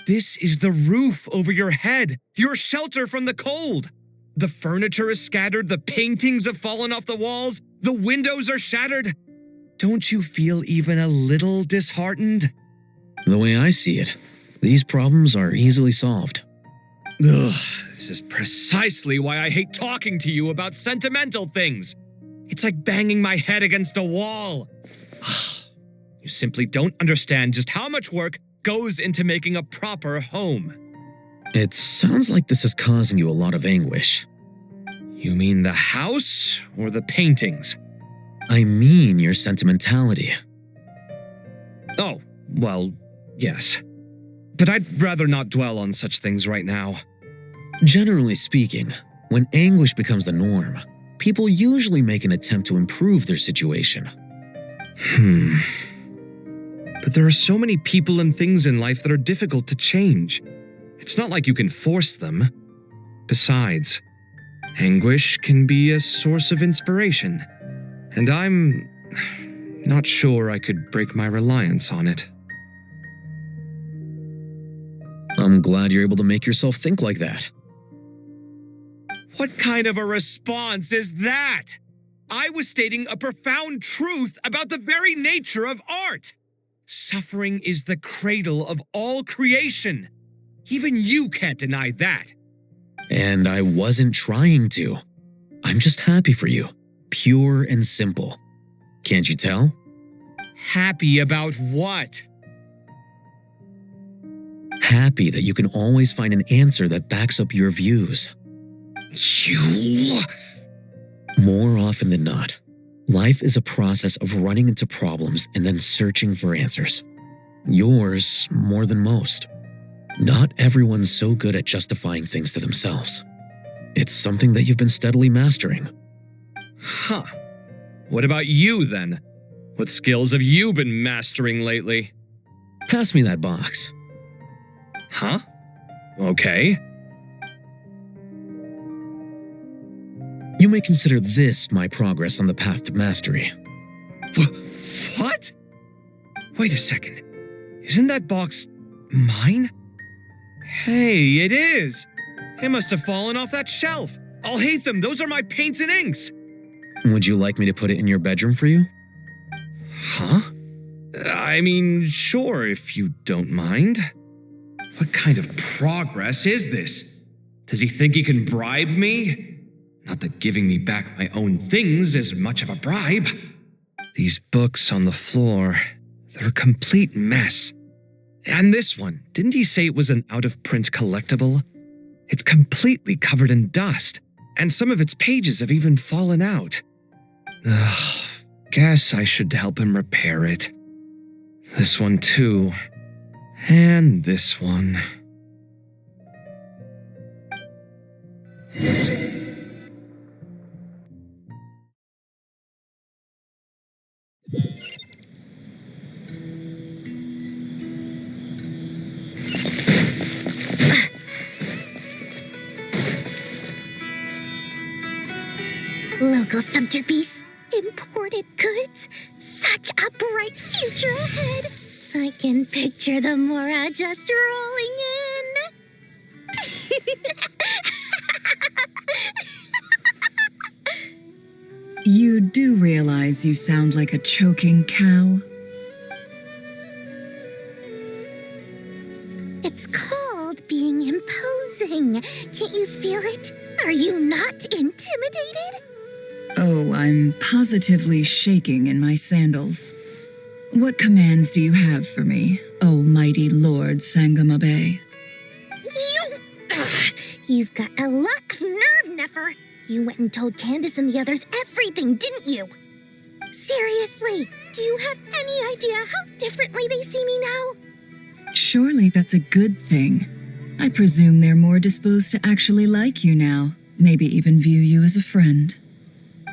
This is the roof over your head, your shelter from the cold. The furniture is scattered, the paintings have fallen off the walls, the windows are shattered. Don't you feel even a little disheartened? The way I see it, these problems are easily solved. Ugh, this is precisely why I hate talking to you about sentimental things. It's like banging my head against a wall. You simply don't understand just how much work goes into making a proper home. It sounds like this is causing you a lot of anguish. You mean the house or the paintings? I mean your sentimentality. Oh, well, yes. But I'd rather not dwell on such things right now. Generally speaking, when anguish becomes the norm, people usually make an attempt to improve their situation. But there are so many people and things in life that are difficult to change. It's not like you can force them. Besides, anguish can be a source of inspiration, and I'm not sure I could break my reliance on it. I'm glad you're able to make yourself think like that. What kind of a response is that? I was stating a profound truth about the very nature of art. Suffering is the cradle of all creation. Even you can't deny that. And I wasn't trying to. I'm just happy for you. Pure and simple. Can't you tell? Happy about what? Happy that you can always find an answer that backs up your views. You... More often than not, life is a process of running into problems and then searching for answers. Yours more than most. Not everyone's so good at justifying things to themselves. It's something that you've been steadily mastering. Huh. What about you, then? What skills have you been mastering lately? Pass me that box. Huh? Okay. You may consider this my progress on the path to mastery. What? Wait a second. Isn't that box mine? Hey, it is! It must have fallen off that shelf. I'll hate them. Those are my paints and inks. Would you like me to put it in your bedroom for you? Huh? I mean, sure, if you don't mind. What kind of progress is this? Does he think he can bribe me? Not that giving me back my own things is much of a bribe. These books on the floor, they're a complete mess. And this one, didn't he say it was an out-of-print collectible? It's completely covered in dust, and some of its pages have even fallen out. Ugh, guess I should help him repair it. This one too. And this one. Local subterpiece, imported goods, such a bright future ahead. I can picture the Mora just rolling in. You do realize you sound like a choking cow? It's called being imposing. Can't you feel it? Are you not intimidated? Oh, I'm positively shaking in my sandals. What commands do you have for me, oh mighty Lord Sangamabe? You've got a lot of nerve, Nefer. You went and told Candace and the others everything, didn't you? Seriously, do you have any idea how differently they see me now? Surely that's a good thing. I presume they're more disposed to actually like you now, maybe even view you as a friend.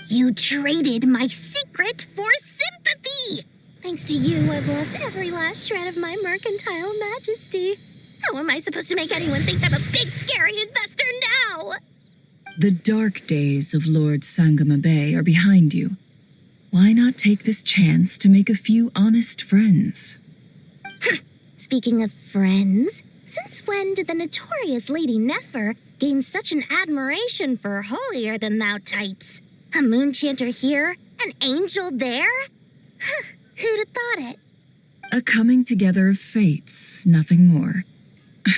You traded my secret for sympathy! Thanks to you, I've lost every last shred of my mercantile majesty. How am I supposed to make anyone think I'm a big, scary investor now? The dark days of Lord Sangamabe are behind you. Why not take this chance to make a few honest friends? Speaking of friends, since when did the notorious Lady Nefer gain such an admiration for holier-than-thou types? A moon chanter here, an angel there? Who'd have thought it? A coming together of fates, nothing more.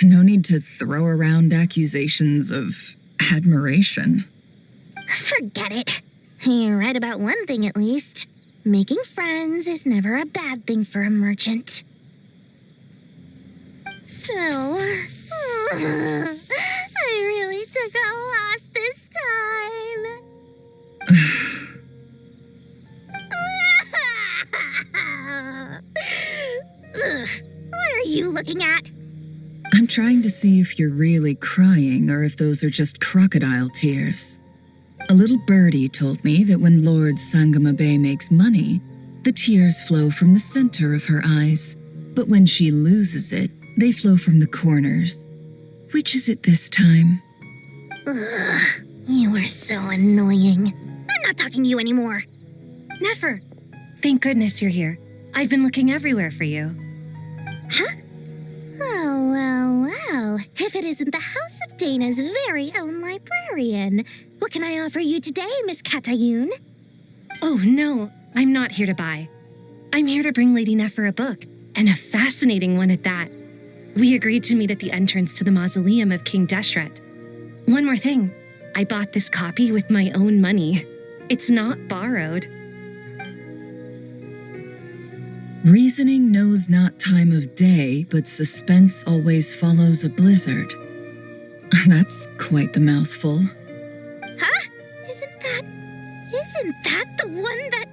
No need to throw around accusations of admiration. Forget it. You're right about one thing at least. Making friends is never a bad thing for a merchant. So, I really took a loss this time. What are you looking at? I'm trying to see if you're really crying or if those are just crocodile tears. A little birdie told me that when Lord Sangamabe makes money, the tears flow from the center of her eyes, but when she loses it, they flow from the corners. Which is it this time? Ugh, you are so annoying. I'm not talking to you anymore. Nefer, thank goodness you're here. I've been looking everywhere for you. Huh? Oh, well. If it isn't the House of Dana's very own librarian. What can I offer you today, Miss Katayun? Oh, no, I'm not here to buy. I'm here to bring Lady Nefer a book, and a fascinating one at that. We agreed to meet at the entrance to the mausoleum of King Deshret. One more thing, I bought this copy with my own money. It's not borrowed. Reasoning knows not time of day, but suspense always follows a blizzard. That's quite the mouthful. Huh? Isn't that the one that...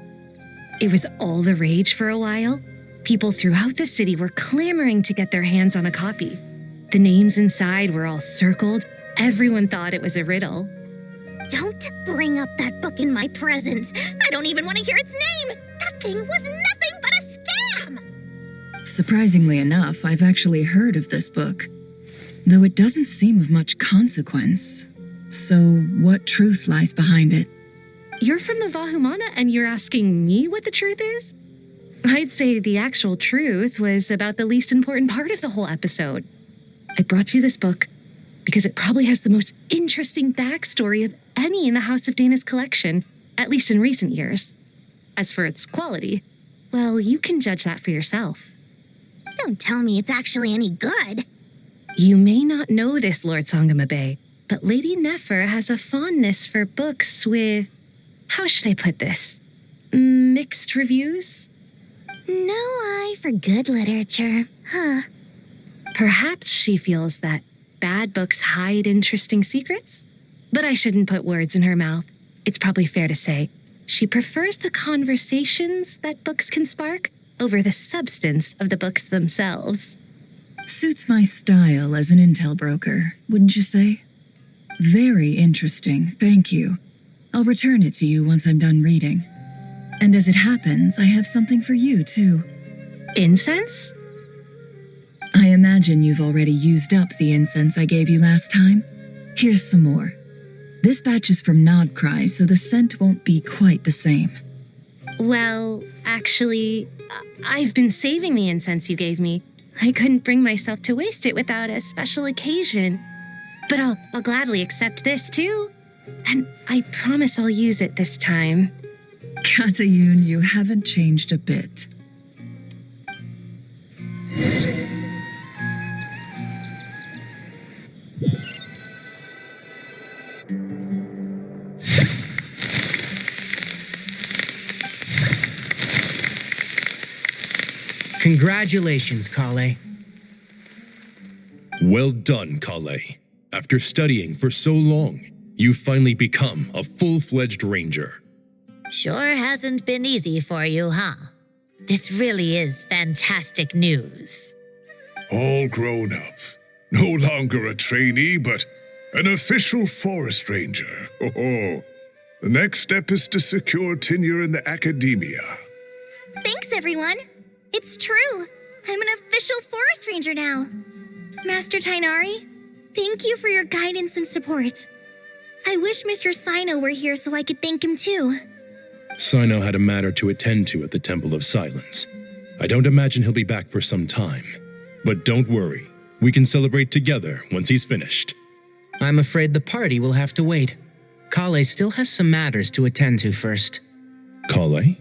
It was all the rage for a while. People throughout the city were clamoring to get their hands on a copy. The names inside were all circled. Everyone thought it was a riddle. Don't bring up that book in my presence. I don't even want to hear its name. That thing was nothing but a scam. Surprisingly enough, I've actually heard of this book, though it doesn't seem of much consequence. So, what truth lies behind it? You're from the Vahumana and you're asking me what the truth is? I'd say the actual truth was about the least important part of the whole episode. I brought you this book because it probably has the most interesting backstory of any in the House of Dana's collection, at least in recent years. As for its quality, well, you can judge that for yourself. Don't tell me it's actually any good. You may not know this, Lord Sangamabe, but Lady Nefer has a fondness for books with, how should I put this, mixed reviews? No eye for good literature, huh? Perhaps she feels that bad books hide interesting secrets? But I shouldn't put words in her mouth. It's probably fair to say she prefers the conversations that books can spark over the substance of the books themselves. Suits my style as an intel broker, wouldn't you say? Very interesting, thank you. I'll return it to you once I'm done reading. And as it happens, I have something for you, too. Incense? I imagine you've already used up the incense I gave you last time. Here's some more. This batch is from Nodcry, so the scent won't be quite the same. Well, actually, I've been saving the incense you gave me. I couldn't bring myself to waste it without a special occasion. But I'll gladly accept this, too. And I promise I'll use it this time. Katayun, you haven't changed a bit. Congratulations, Kale. Well done, Kale. After studying for so long, you've finally become a full-fledged ranger. Sure hasn't been easy for you, huh? This really is fantastic news. All grown up. No longer a trainee, but an official forest ranger. The next step is to secure tenure in the academia. Thanks, everyone. It's true. I'm an official forest ranger now. Master Tainari, thank you for your guidance and support. I wish Mr. Sino were here so I could thank him too. Sino had a matter to attend to at the Temple of Silence. I don't imagine he'll be back for some time. But don't worry, we can celebrate together once he's finished. I'm afraid the party will have to wait. Kale still has some matters to attend to first. Kale?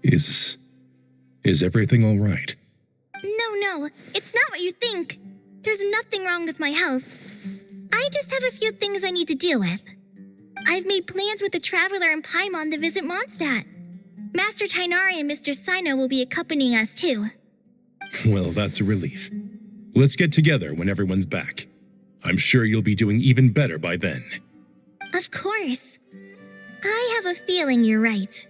Is everything all right? No, it's not what you think. There's nothing wrong with my health. I just have a few things I need to deal with. I've made plans with the Traveler and Paimon to visit Mondstadt. Master Tainari and Mr. Sino will be accompanying us too. Well, that's a relief. Let's get together when everyone's back. I'm sure you'll be doing even better by then. Of course. I have a feeling you're right.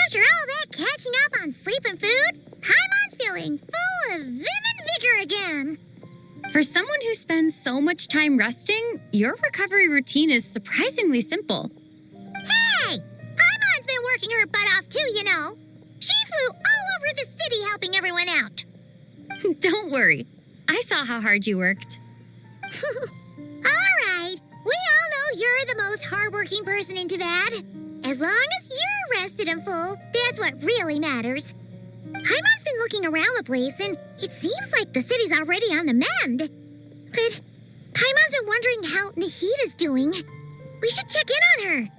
After all that catching up on sleep and food, Paimon's feeling full of vim and vigor again. For someone who spends so much time resting, your recovery routine is surprisingly simple. Hey! Paimon's been working her butt off too, you know. She flew all over the city helping everyone out. Don't worry. I saw how hard you worked. All right. We all know you're the most hardworking person in Teyvat. As long as you're rested and full, that's what really matters. Paimon's been looking around the place, and it seems like the city's already on the mend. But Paimon's been wondering how Nahita's doing. We should check in on her.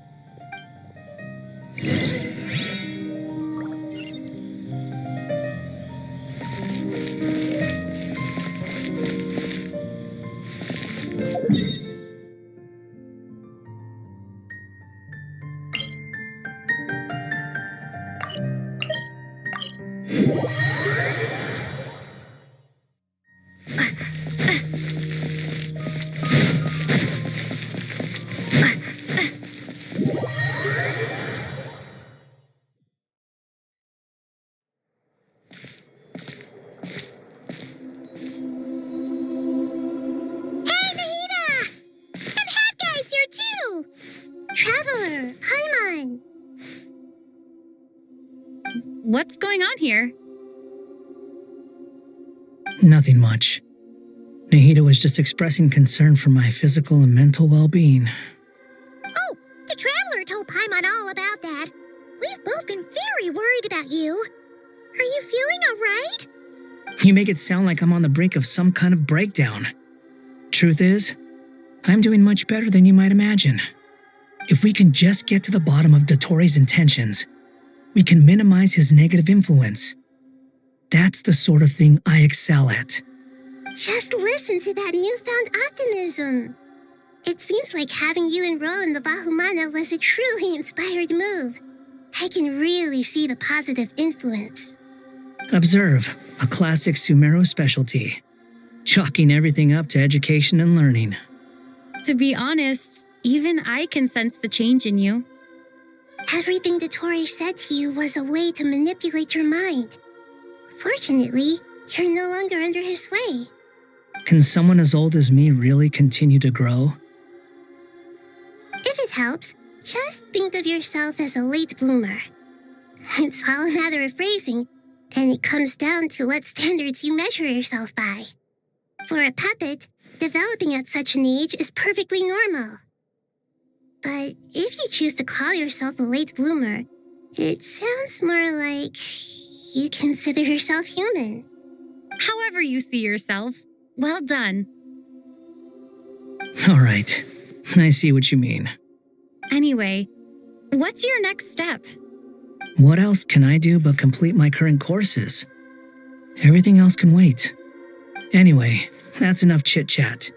Traveler, Paimon! What's going on here? Nothing much. Nahita was just expressing concern for my physical and mental well-being. Oh, the Traveler told Paimon all about that. We've both been very worried about you. Are you feeling all right? You make it sound like I'm on the brink of some kind of breakdown. Truth is, I'm doing much better than you might imagine. If we can just get to the bottom of Dotori's intentions, we can minimize his negative influence. That's the sort of thing I excel at. Just listen to that newfound optimism. It seems like having you enroll in the Bahumana was a truly inspired move. I can really see the positive influence. Observe, a classic Sumeru specialty. Chalking everything up to education and learning. To be honest, even I can sense the change in you. Everything Dotori said to you was a way to manipulate your mind. Fortunately, you're no longer under his sway. Can someone as old as me really continue to grow? If it helps, just think of yourself as a late bloomer. It's all a matter of phrasing, and it comes down to what standards you measure yourself by. For a puppet, developing at such an age is perfectly normal. But if you choose to call yourself a late bloomer, it sounds more like you consider yourself human. However you see yourself, well done. All right, I see what you mean. Anyway, what's your next step? What else can I do but complete my current courses? Everything else can wait. Anyway, that's enough chit-chat.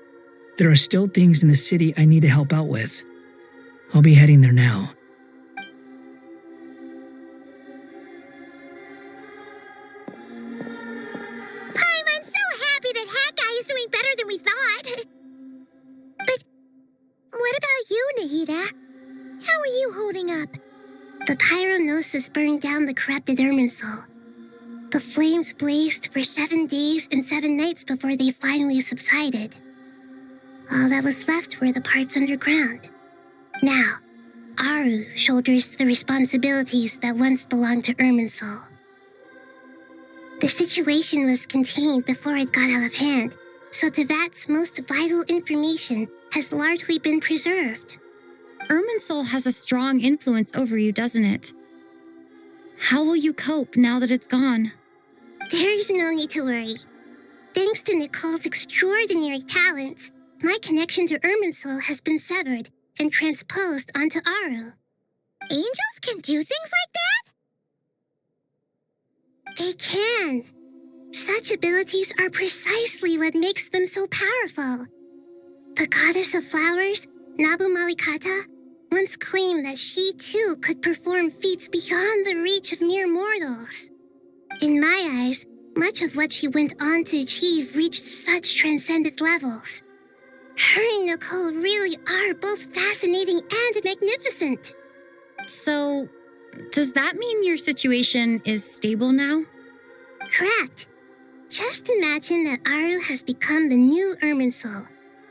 There are still things in the city I need to help out with. I'll be heading there now. I'm so happy that Hat Guy is doing better than we thought. But what about you, Nahita? How are you holding up? The pyronosis burned down the corrupted Irminsul. The flames blazed for 7 days and 7 nights before they finally subsided. All that was left were the parts underground. Now, Aru shoulders the responsibilities that once belonged to Irminsul. The situation was contained before it got out of hand, so Teyvat's most vital information has largely been preserved. Irminsul has a strong influence over you, doesn't it? How will you cope now that it's gone? There is no need to worry. Thanks to Nicole's extraordinary talents, my connection to Irminsul has been severed and transposed onto Aru. Angels can do things like that? They can. Such abilities are precisely what makes them so powerful. The goddess of flowers, Nabu Malikata, once claimed that she too could perform feats beyond the reach of mere mortals. In my eyes, much of what she went on to achieve reached such transcendent levels. Her and Nicole really are both fascinating and magnificent. So, does that mean your situation is stable now? Correct. Just imagine that Aru has become the new Irminsul,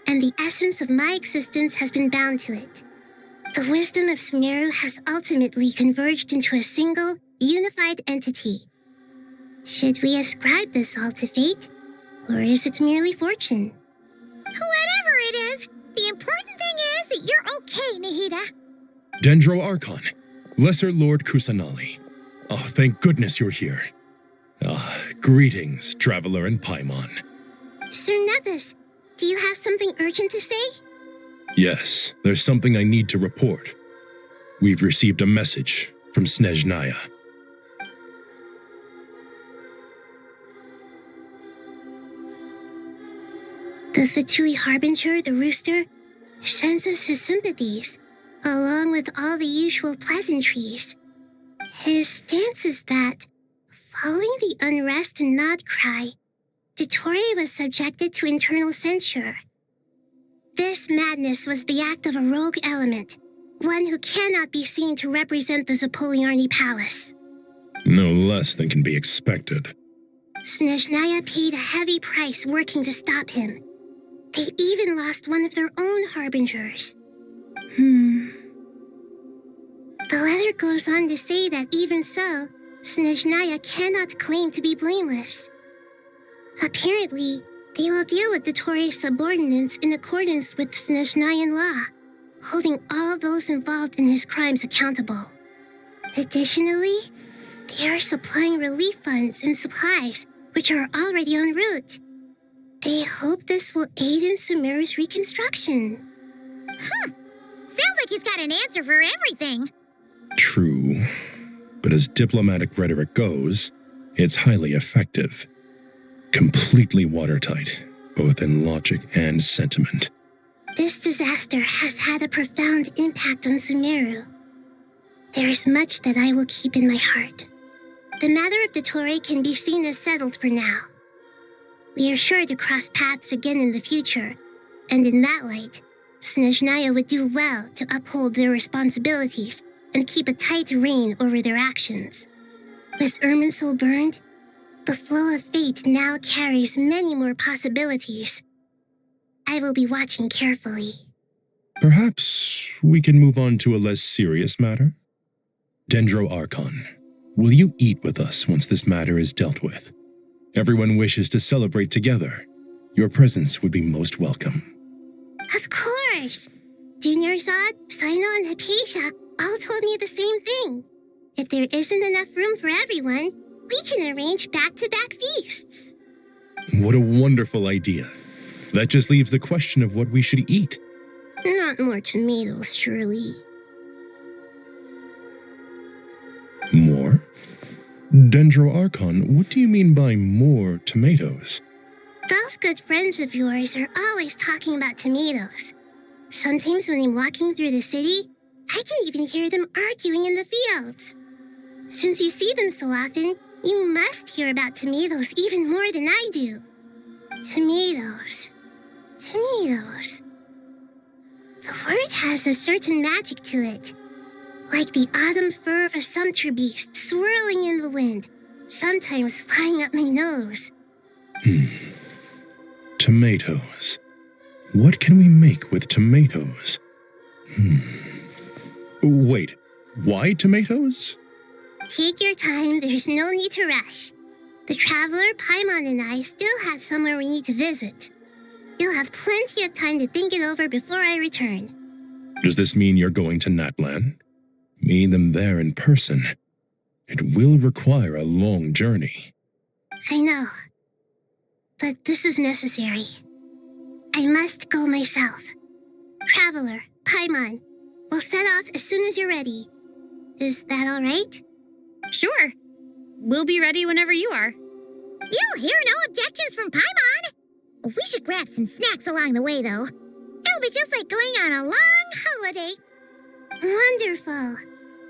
and the essence of my existence has been bound to it. The wisdom of Sumeru has ultimately converged into a single, unified entity. Should we ascribe this all to fate, or is it merely fortune? Whatever it is, the important thing is that you're okay, Nahida. Dendro Archon, Lesser Lord Kusanali. Oh, thank goodness you're here. Greetings, Traveler and Paimon. Sir Nevis, do you have something urgent to say? Yes, there's something I need to report. We've received a message from Snezhnaya. The Fatui Harbinger, the rooster, sends us his sympathies, along with all the usual pleasantries. His stance is that, following the unrest and Nod cry, Dottore was subjected to internal censure. This madness was the act of a rogue element, one who cannot be seen to represent the Zapoliarni Palace. No less than can be expected. Snezhnaya paid a heavy price working to stop him. They even lost one of their own harbingers. The letter goes on to say that even so, Snezhnaya cannot claim to be blameless. Apparently, they will deal with Dottore's subordinates in accordance with Snezhnayan law, holding all those involved in his crimes accountable. Additionally, they are supplying relief funds and supplies, which are already en route. They hope this will aid in Sumeru's reconstruction. Sounds like he's got an answer for everything. True. But as diplomatic rhetoric goes, it's highly effective. Completely watertight, both in logic and sentiment. This disaster has had a profound impact on Sumeru. There is much that I will keep in my heart. The matter of Dottore can be seen as settled for now. We are sure to cross paths again in the future, and in that light, Snezhnaya would do well to uphold their responsibilities and keep a tight rein over their actions. With Irminsul burned, the flow of fate now carries many more possibilities. I will be watching carefully. Perhaps we can move on to a less serious matter? Dendro Archon, will you eat with us once this matter is dealt with? Everyone wishes to celebrate together. Your presence would be most welcome. Of course! Junior Zod, Sino, and Hypatia all told me the same thing. If there isn't enough room for everyone, we can arrange back-to-back feasts. What a wonderful idea. That just leaves the question of what we should eat. Not more tomatoes, surely. More? Dendro Archon, what do you mean by more tomatoes? Those good friends of yours are always talking about tomatoes. Sometimes when I'm walking through the city, I can even hear them arguing in the fields. Since you see them so often, you must hear about tomatoes even more than I do. Tomatoes. Tomatoes. The word has a certain magic to it. Like the autumn fur of a sumpter beast swirling in the wind, sometimes flying up my nose. Tomatoes. What can we make with tomatoes? Wait, why tomatoes? Take your time, there's no need to rush. The Traveler, Paimon, and I still have somewhere we need to visit. You'll have plenty of time to think it over before I return. Does this mean you're going to Natlan? Meeting them there in person. It will require a long journey. I know. But this is necessary. I must go myself. Traveler, Paimon, we'll set off as soon as you're ready. Is that all right? Sure. We'll be ready whenever you are. You'll hear no objections from Paimon. We should grab some snacks along the way, though. It'll be just like going on a long holiday. Wonderful.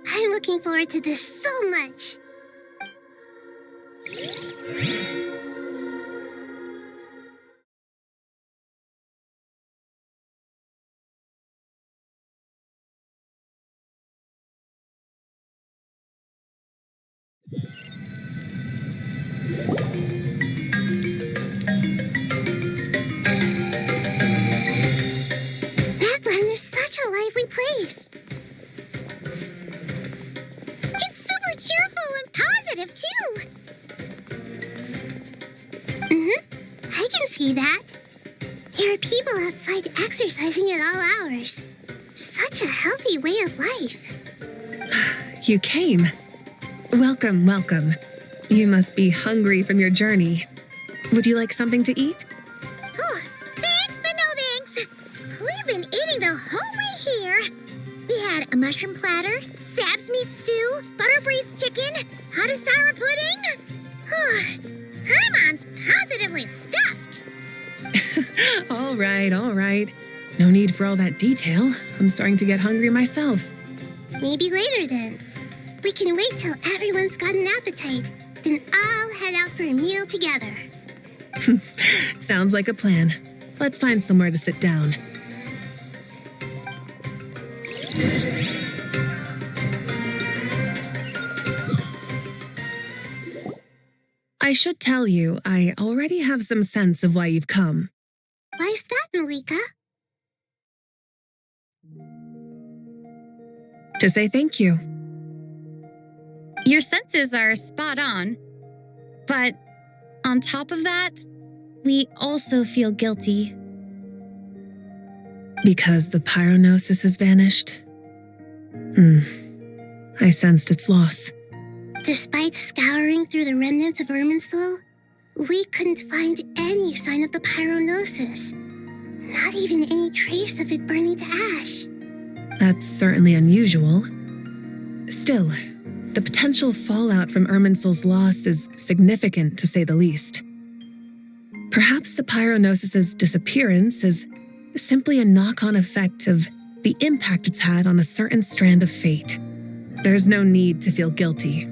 I'm looking forward to this so much. Backland is such a lively place. It's super cheerful and positive, too. I can see that. There are people outside exercising at all hours. Such a healthy way of life. You came. Welcome, welcome. You must be hungry from your journey. Would you like something to eat? Oh, thanks, but no thanks. We've been eating the whole way here. We had a mushroom platter, Sab's meat stew, butter braised chicken, hot sour pudding. Paimon's positively stuffed. All right. No need for all that detail. I'm starting to get hungry myself. Maybe later then. We can wait till everyone's got an appetite, then I'll head out for a meal together. Sounds like a plan. Let's find somewhere to sit down. I should tell you, I already have some sense of why you've come. Why's that, Malika? To say thank you. Your senses are spot on. But on top of that, we also feel guilty. Because the pyronosis has vanished? I sensed its loss. Despite scouring through the remnants of Irminsul, we couldn't find any sign of the pyronosis. Not even any trace of it burning to ash. That's certainly unusual. Still, the potential fallout from Irminsul's loss is significant, to say the least. Perhaps the pyronosis's disappearance is simply a knock-on effect of the impact it's had on a certain strand of fate. There's no need to feel guilty.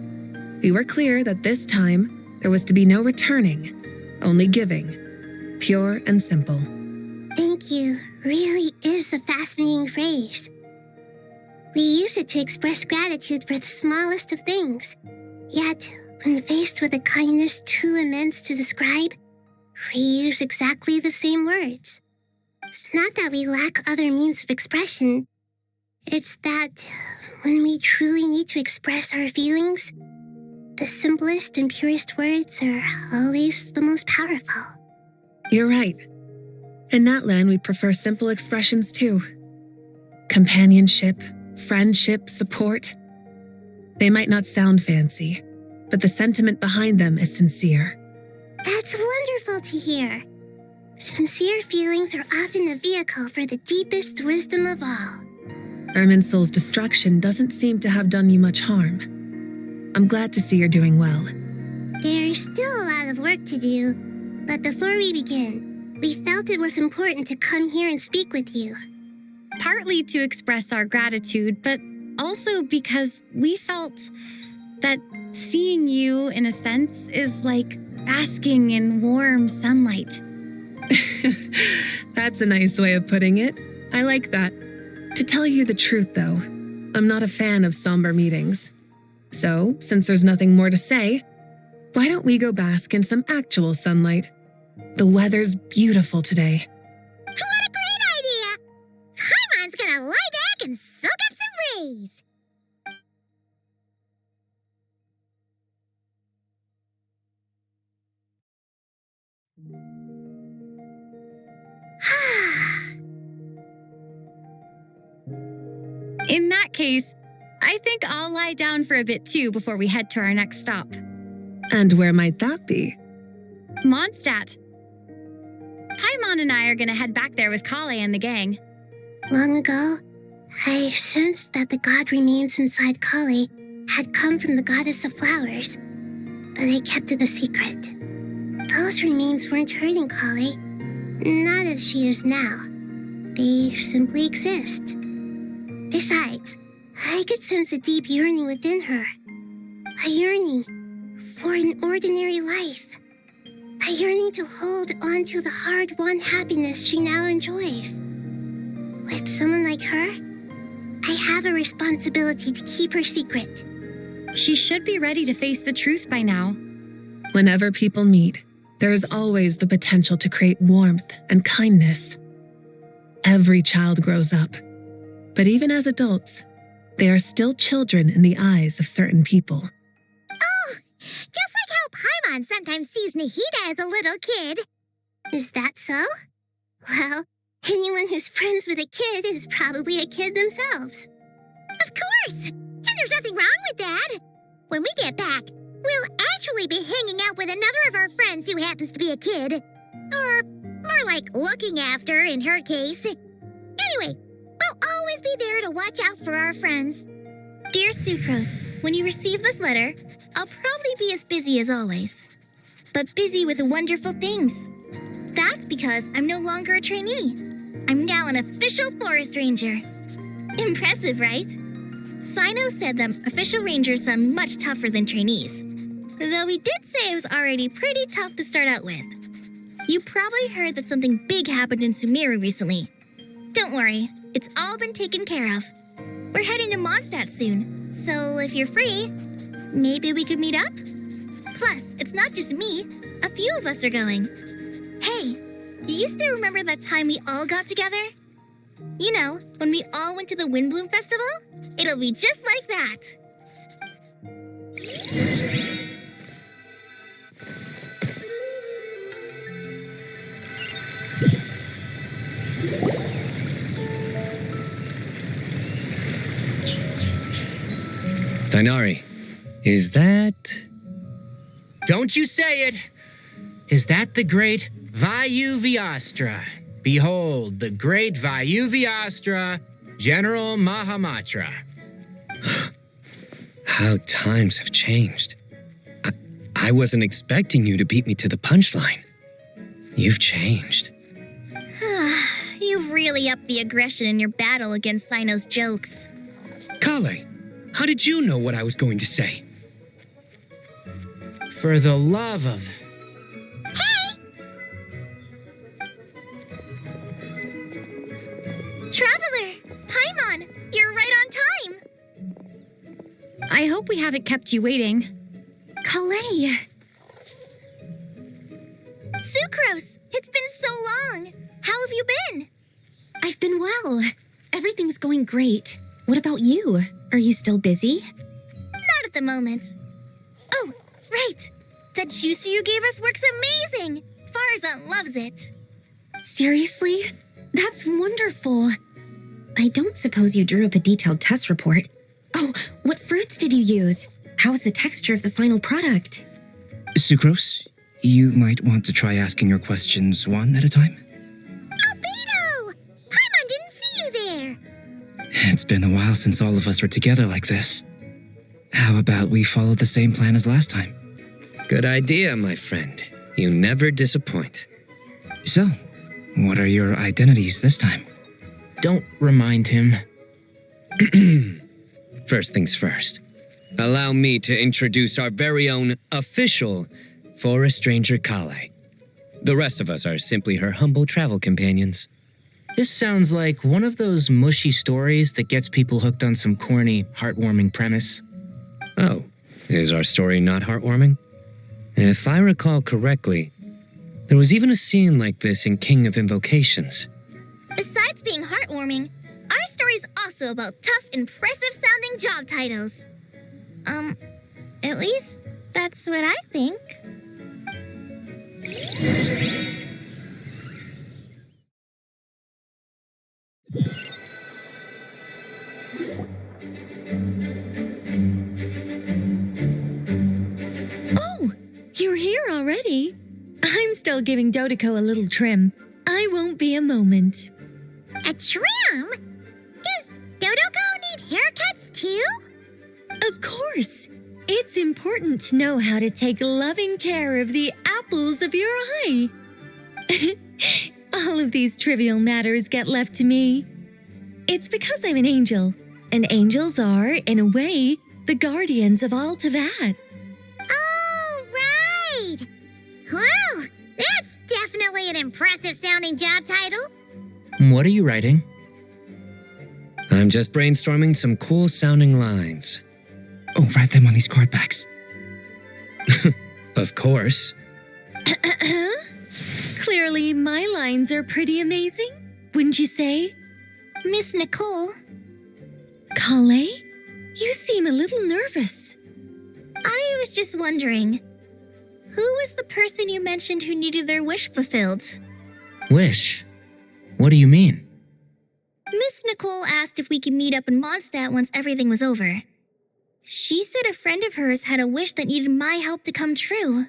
We were clear that this time there was to be no returning, only giving, pure and simple. Thank you really is a fascinating phrase. We use it to express gratitude for the smallest of things. Yet, when faced with a kindness too immense to describe, we use exactly the same words. It's not that we lack other means of expression. It's that when we truly need to express our feelings, the simplest and purest words are always the most powerful. You're right. In Natlan, we prefer simple expressions too. Companionship, friendship, support. They might not sound fancy, but the sentiment behind them is sincere. That's wonderful to hear. Sincere feelings are often a vehicle for the deepest wisdom of all. Irminsul's destruction doesn't seem to have done you much harm. I'm glad to see you're doing well. There's still a lot of work to do, but before we begin, we felt it was important to come here and speak with you. Partly to express our gratitude, but also because we felt that seeing you, in a sense, is like basking in warm sunlight. That's a nice way of putting it. I like that. To tell you the truth, though, I'm not a fan of somber meetings. So, since there's nothing more to say, why don't we go bask in some actual sunlight? The weather's beautiful today. What a great idea! Paimon's gonna lie back and soak up some rays. In that case, I think I'll lie down for a bit too before we head to our next stop. And where might that be? Mondstadt. Paimon and I are gonna head back there with Kale and the gang. Long ago, I sensed that the god remains inside Kali had come from the goddess of flowers, but I kept it a secret. Those remains weren't hurting Kali, not as she is now. They simply exist. Besides, I could sense a deep yearning within her. A yearning for an ordinary life. A yearning to hold on to the hard-won happiness she now enjoys. With someone like her, I have a responsibility to keep her secret. She should be ready to face the truth by now. Whenever people meet, there is always the potential to create warmth and kindness. Every child grows up, but even as adults, they are still children in the eyes of certain people. Oh, just like how Paimon sometimes sees Nahida as a little kid. Is that so? Well, anyone who's friends with a kid is probably a kid themselves. Of course! And there's nothing wrong with that. When we get back, we'll actually be hanging out with another of our friends who happens to be a kid. Or more like looking after, in her case. Anyway, we'll always be there to watch out for our friends. Dear Sucrose, when you receive this letter, I'll probably be as busy as always. But busy with wonderful things. That's because I'm no longer a trainee. I'm now an official forest ranger. Impressive, right? Sino said that official rangers sound much tougher than trainees. Though he did say it was already pretty tough to start out with. You probably heard that something big happened in Sumeru recently. Don't worry, it's all been taken care of. We're heading to Mondstadt soon, so if you're free, maybe we could meet up? Plus, it's not just me, a few of us are going. Hey, do you still remember that time we all got together? You know, when we all went to the Windbloom Festival? It'll be just like that. Dainari, is that... Don't you say it! Is that the great Vayu Vyastra? Behold, the great Vayu Vyastra, General Mahamatra. How times have changed. I wasn't expecting you to beat me to the punchline. You've changed. You've really upped the aggression in your battle against Sino's jokes. Kale, how did you know what I was going to say? For the love of... Traveler! Paimon! You're right on time! I hope we haven't kept you waiting. Kale! Sucrose! It's been so long! How have you been? I've been well. Everything's going great. What about you? Are you still busy? Not at the moment. Oh, right! That juicer you gave us works amazing! Farzan loves it. Seriously? That's wonderful. I don't suppose you drew up a detailed test report. Oh, what fruits did you use? How was the texture of the final product? Sucrose, you might want to try asking your questions one at a time. Albedo! Paimon didn't see you there! It's been a while since all of us were together like this. How about we follow the same plan as last time? Good idea, my friend. You never disappoint. So, what are your identities this time? Don't remind him. First things first. Allow me to introduce our very own official Forest Ranger Kale. The rest of us are simply her humble travel companions. This sounds like one of those mushy stories that gets people hooked on some corny, heartwarming premise. Oh, is our story not heartwarming? If I recall correctly, there was even a scene like this in King of Invocations. Besides being heartwarming, our story's also about tough, impressive-sounding job titles. At least that's what I think. Oh, you're here already? I'm still giving Dodeko a little trim. be a moment. A trim? Does Dodoko need haircuts too? Of course. It's important to know how to take loving care of the apples of your eye. All of these trivial matters get left to me. It's because I'm an angel, and angels are, in a way, the guardians of all Teyvat. Oh, right! Well, that's definitely an impressive sounding job title. What are you writing? I'm just brainstorming some cool sounding lines. Oh, write them on these card backs. Of course. Clearly, my lines are pretty amazing, wouldn't you say? Miss Nicole. Kale? You seem a little nervous. I was just wondering, who was the person you mentioned who needed their wish fulfilled? Wish? What do you mean? Miss Nicole asked if we could meet up in Mondstadt once everything was over. She said a friend of hers had a wish that needed my help to come true.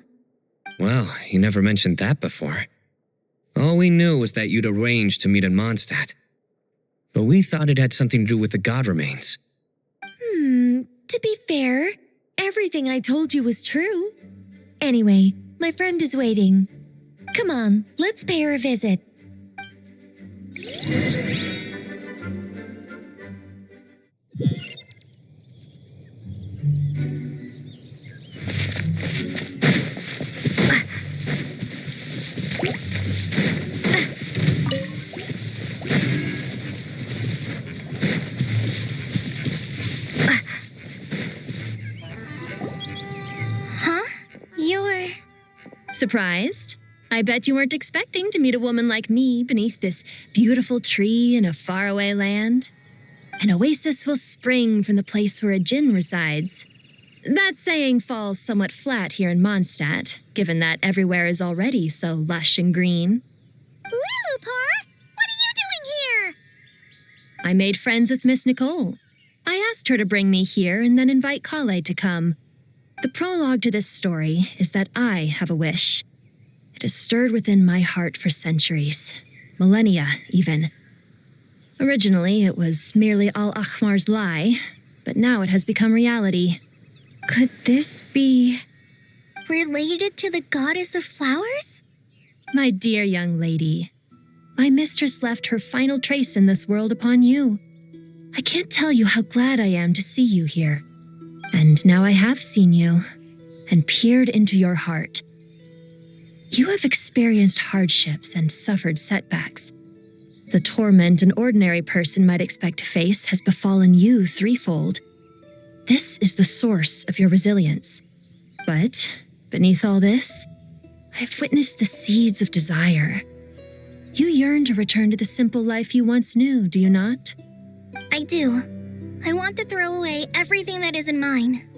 Well, you never mentioned that before. All we knew was that you'd arranged to meet in Mondstadt. But we thought it had something to do with the god remains. To be fair, everything I told you was true. Anyway, my friend is waiting. Come on, let's pay her a visit. You're... Surprised? I bet you weren't expecting to meet a woman like me beneath this beautiful tree in a faraway land. An oasis will spring from the place where a djinn resides. That saying falls somewhat flat here in Mondstadt, given that everywhere is already so lush and green. Lilupar, what are you doing here? I made friends with Miss Nicole. I asked her to bring me here and then invite Kale to come. The prologue to this story is that I have a wish. It has stirred within my heart for centuries, millennia even. Originally, it was merely Al-Ahmar's lie, but now it has become reality. Could this be related to the goddess of flowers? My dear young lady, my mistress left her final trace in this world upon you. I can't tell you how glad I am to see you here. And now I have seen you and peered into your heart. You have experienced hardships and suffered setbacks. The torment an ordinary person might expect to face has befallen you threefold. This is the source of your resilience. But beneath all this, I have witnessed the seeds of desire. You yearn to return to the simple life you once knew, do you not? I do. I want to throw away everything that isn't mine.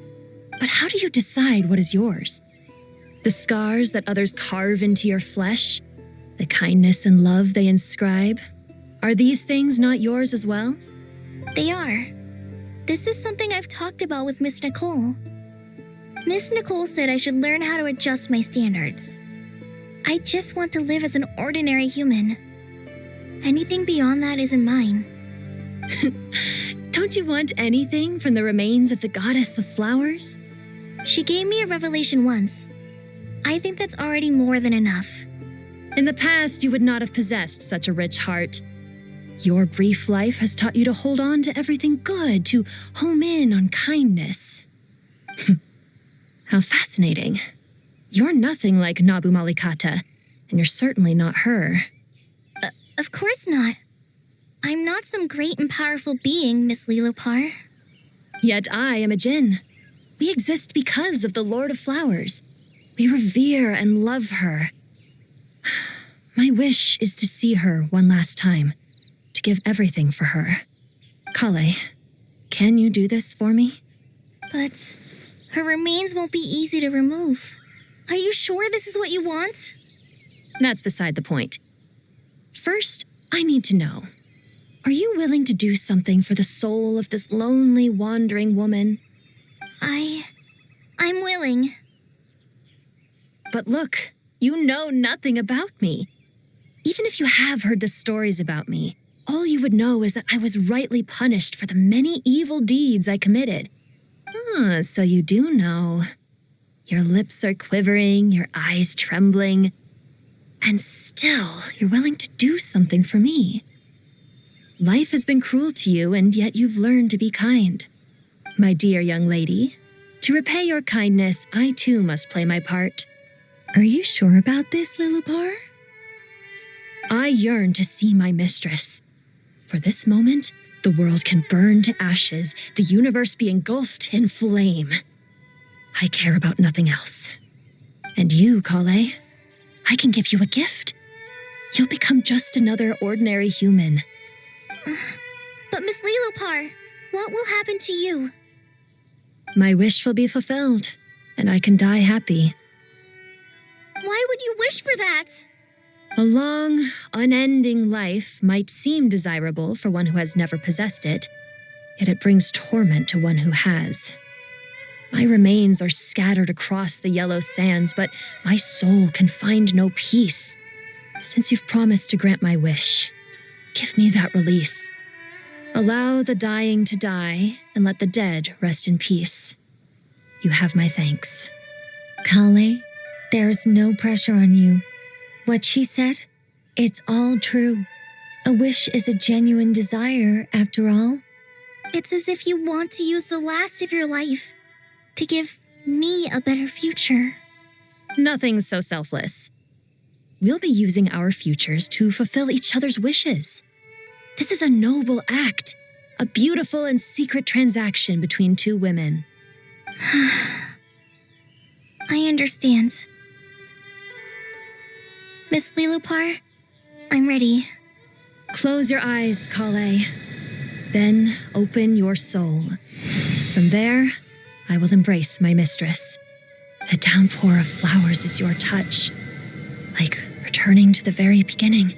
But how do you decide what is yours? The scars that others carve into your flesh? The kindness and love they inscribe? Are these things not yours as well? They are. This is something I've talked about with Miss Nicole. Miss Nicole said I should learn how to adjust my standards. I just want to live as an ordinary human. Anything beyond that isn't mine. Don't you want anything from the remains of the goddess of flowers? She gave me a revelation once. I think that's already more than enough. In the past, you would not have possessed such a rich heart. Your brief life has taught you to hold on to everything good, to home in on kindness. How fascinating. You're nothing like Nabu Malikata, and you're certainly not her. Of course not. I'm not some great and powerful being, Miss Lilopar. Yet I am a djinn. We exist because of the Lord of Flowers. We revere and love her. My wish is to see her one last time, to give everything for her. Kale, can you do this for me? But her remains won't be easy to remove. Are you sure this is what you want? That's beside the point. First, I need to know. Are you willing to do something for the soul of this lonely, wandering woman? I'm willing. But look, you know nothing about me. Even if you have heard the stories about me, all you would know is that I was rightly punished for the many evil deeds I committed. So you do know. Your lips are quivering, your eyes trembling, and still you're willing to do something for me. Life has been cruel to you, and yet you've learned to be kind. My dear young lady, to repay your kindness, I too must play my part. Are you sure about this, Lilipar? I yearn to see my mistress. For this moment, the world can burn to ashes, the universe be engulfed in flame. I care about nothing else. And you, Kale, I can give you a gift. You'll become just another ordinary human. But Miss Lilopar, what will happen to you? My wish will be fulfilled, and I can die happy. Why would you wish for that? A long, unending life might seem desirable for one who has never possessed it, yet it brings torment to one who has. My remains are scattered across the yellow sands, but my soul can find no peace. Since you've promised to grant my wish, give me that release. Allow the dying to die, and let the dead rest in peace. You have my thanks. Kale, there's no pressure on you. What she said, it's all true. A wish is a genuine desire, after all. It's as if you want to use the last of your life to give me a better future. Nothing so selfless. We'll be using our futures to fulfill each other's wishes. This is a noble act, a beautiful and secret transaction between two women. I understand. Miss Lilopar, I'm ready. Close your eyes, Kale. Then open your soul. From there, I will embrace my mistress. The downpour of flowers is your touch, like returning to the very beginning,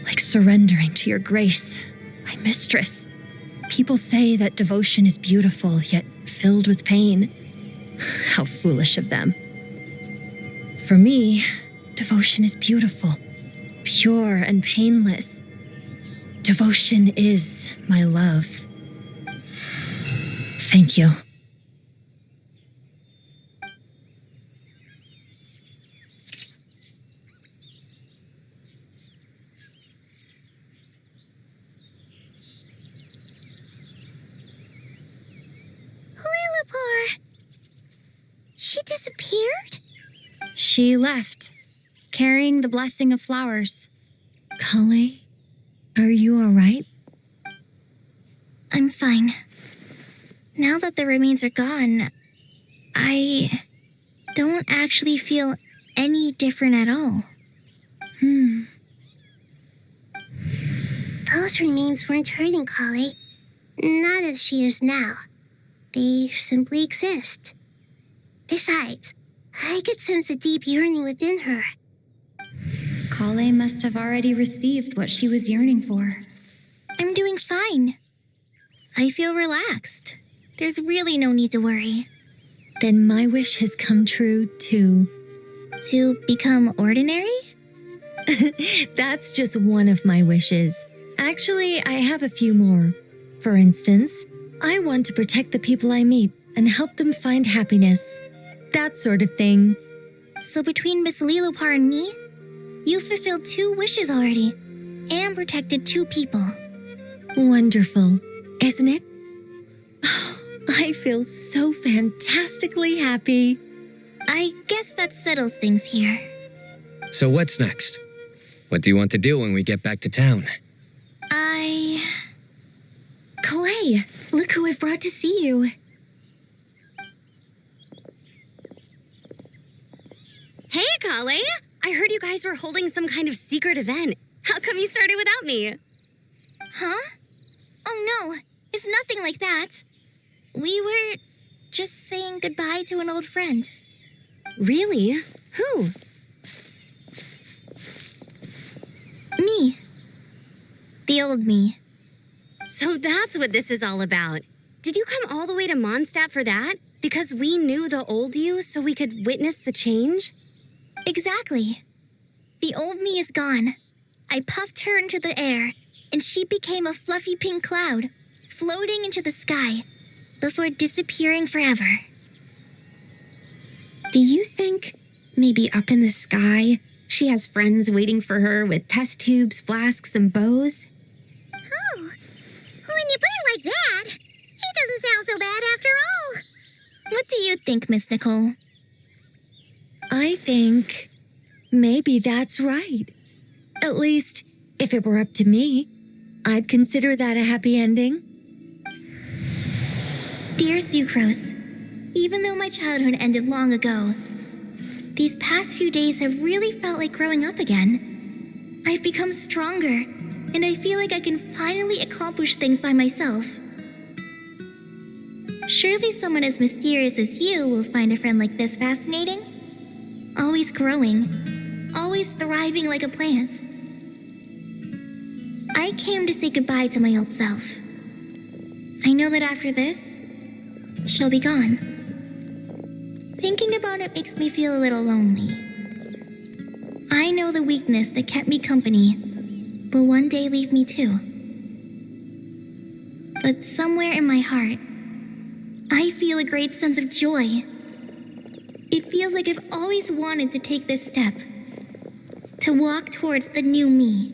like surrendering to your grace, my mistress. People say that devotion is beautiful, yet filled with pain. How foolish of them. For me, devotion is beautiful, pure and painless. Devotion is my love. Thank you. Lilopar! She disappeared? She left, carrying the blessing of flowers. Kale, are you all right? I'm fine. Now that the remains are gone, I don't actually feel any different at all. Those remains weren't hurting Kale. Not as she is now. They simply exist. Besides, I could sense a deep yearning within her. Kale must have already received what she was yearning for. I'm doing fine. I feel relaxed. There's really no need to worry. Then my wish has come true, too. To become ordinary? That's just one of my wishes. Actually, I have a few more. For instance, I want to protect the people I meet and help them find happiness. That sort of thing. So between Miss Lilopar and me, you fulfilled 2 wishes already and protected 2 people. Wonderful, isn't it? I feel so fantastically happy. I guess that settles things here. So what's next? What do you want to do when we get back to town? Clay, look who I've brought to see you. Hey, Kale! I heard you guys were holding some kind of secret event. How come you started without me? Huh? Oh no, it's nothing like that. We were just saying goodbye to an old friend. Really? Who? Me. The old me. So that's what this is all about. Did you come all the way to Mondstadt for that? Because we knew the old you so we could witness the change? Exactly. The old me is gone, I puffed her into the air, and she became a fluffy pink cloud, floating into the sky, before disappearing forever. Do you think maybe up in the sky she has friends waiting for her with test tubes, flasks, and bows? Oh, when you put it like that, it doesn't sound so bad after all. What do you think, Miss Nicole? I think maybe that's right. At least, if it were up to me, I'd consider that a happy ending. Dear Sucrose, even though my childhood ended long ago, these past few days have really felt like growing up again. I've become stronger, and I feel like I can finally accomplish things by myself. Surely someone as mysterious as you will find a friend like this fascinating? Always growing, always thriving like a plant. I came to say goodbye to my old self. I know that after this, she'll be gone. Thinking about it makes me feel a little lonely. I know the weakness that kept me company will one day leave me too. But somewhere in my heart, I feel a great sense of joy. It feels like I've always wanted to take this step, to walk towards the new me.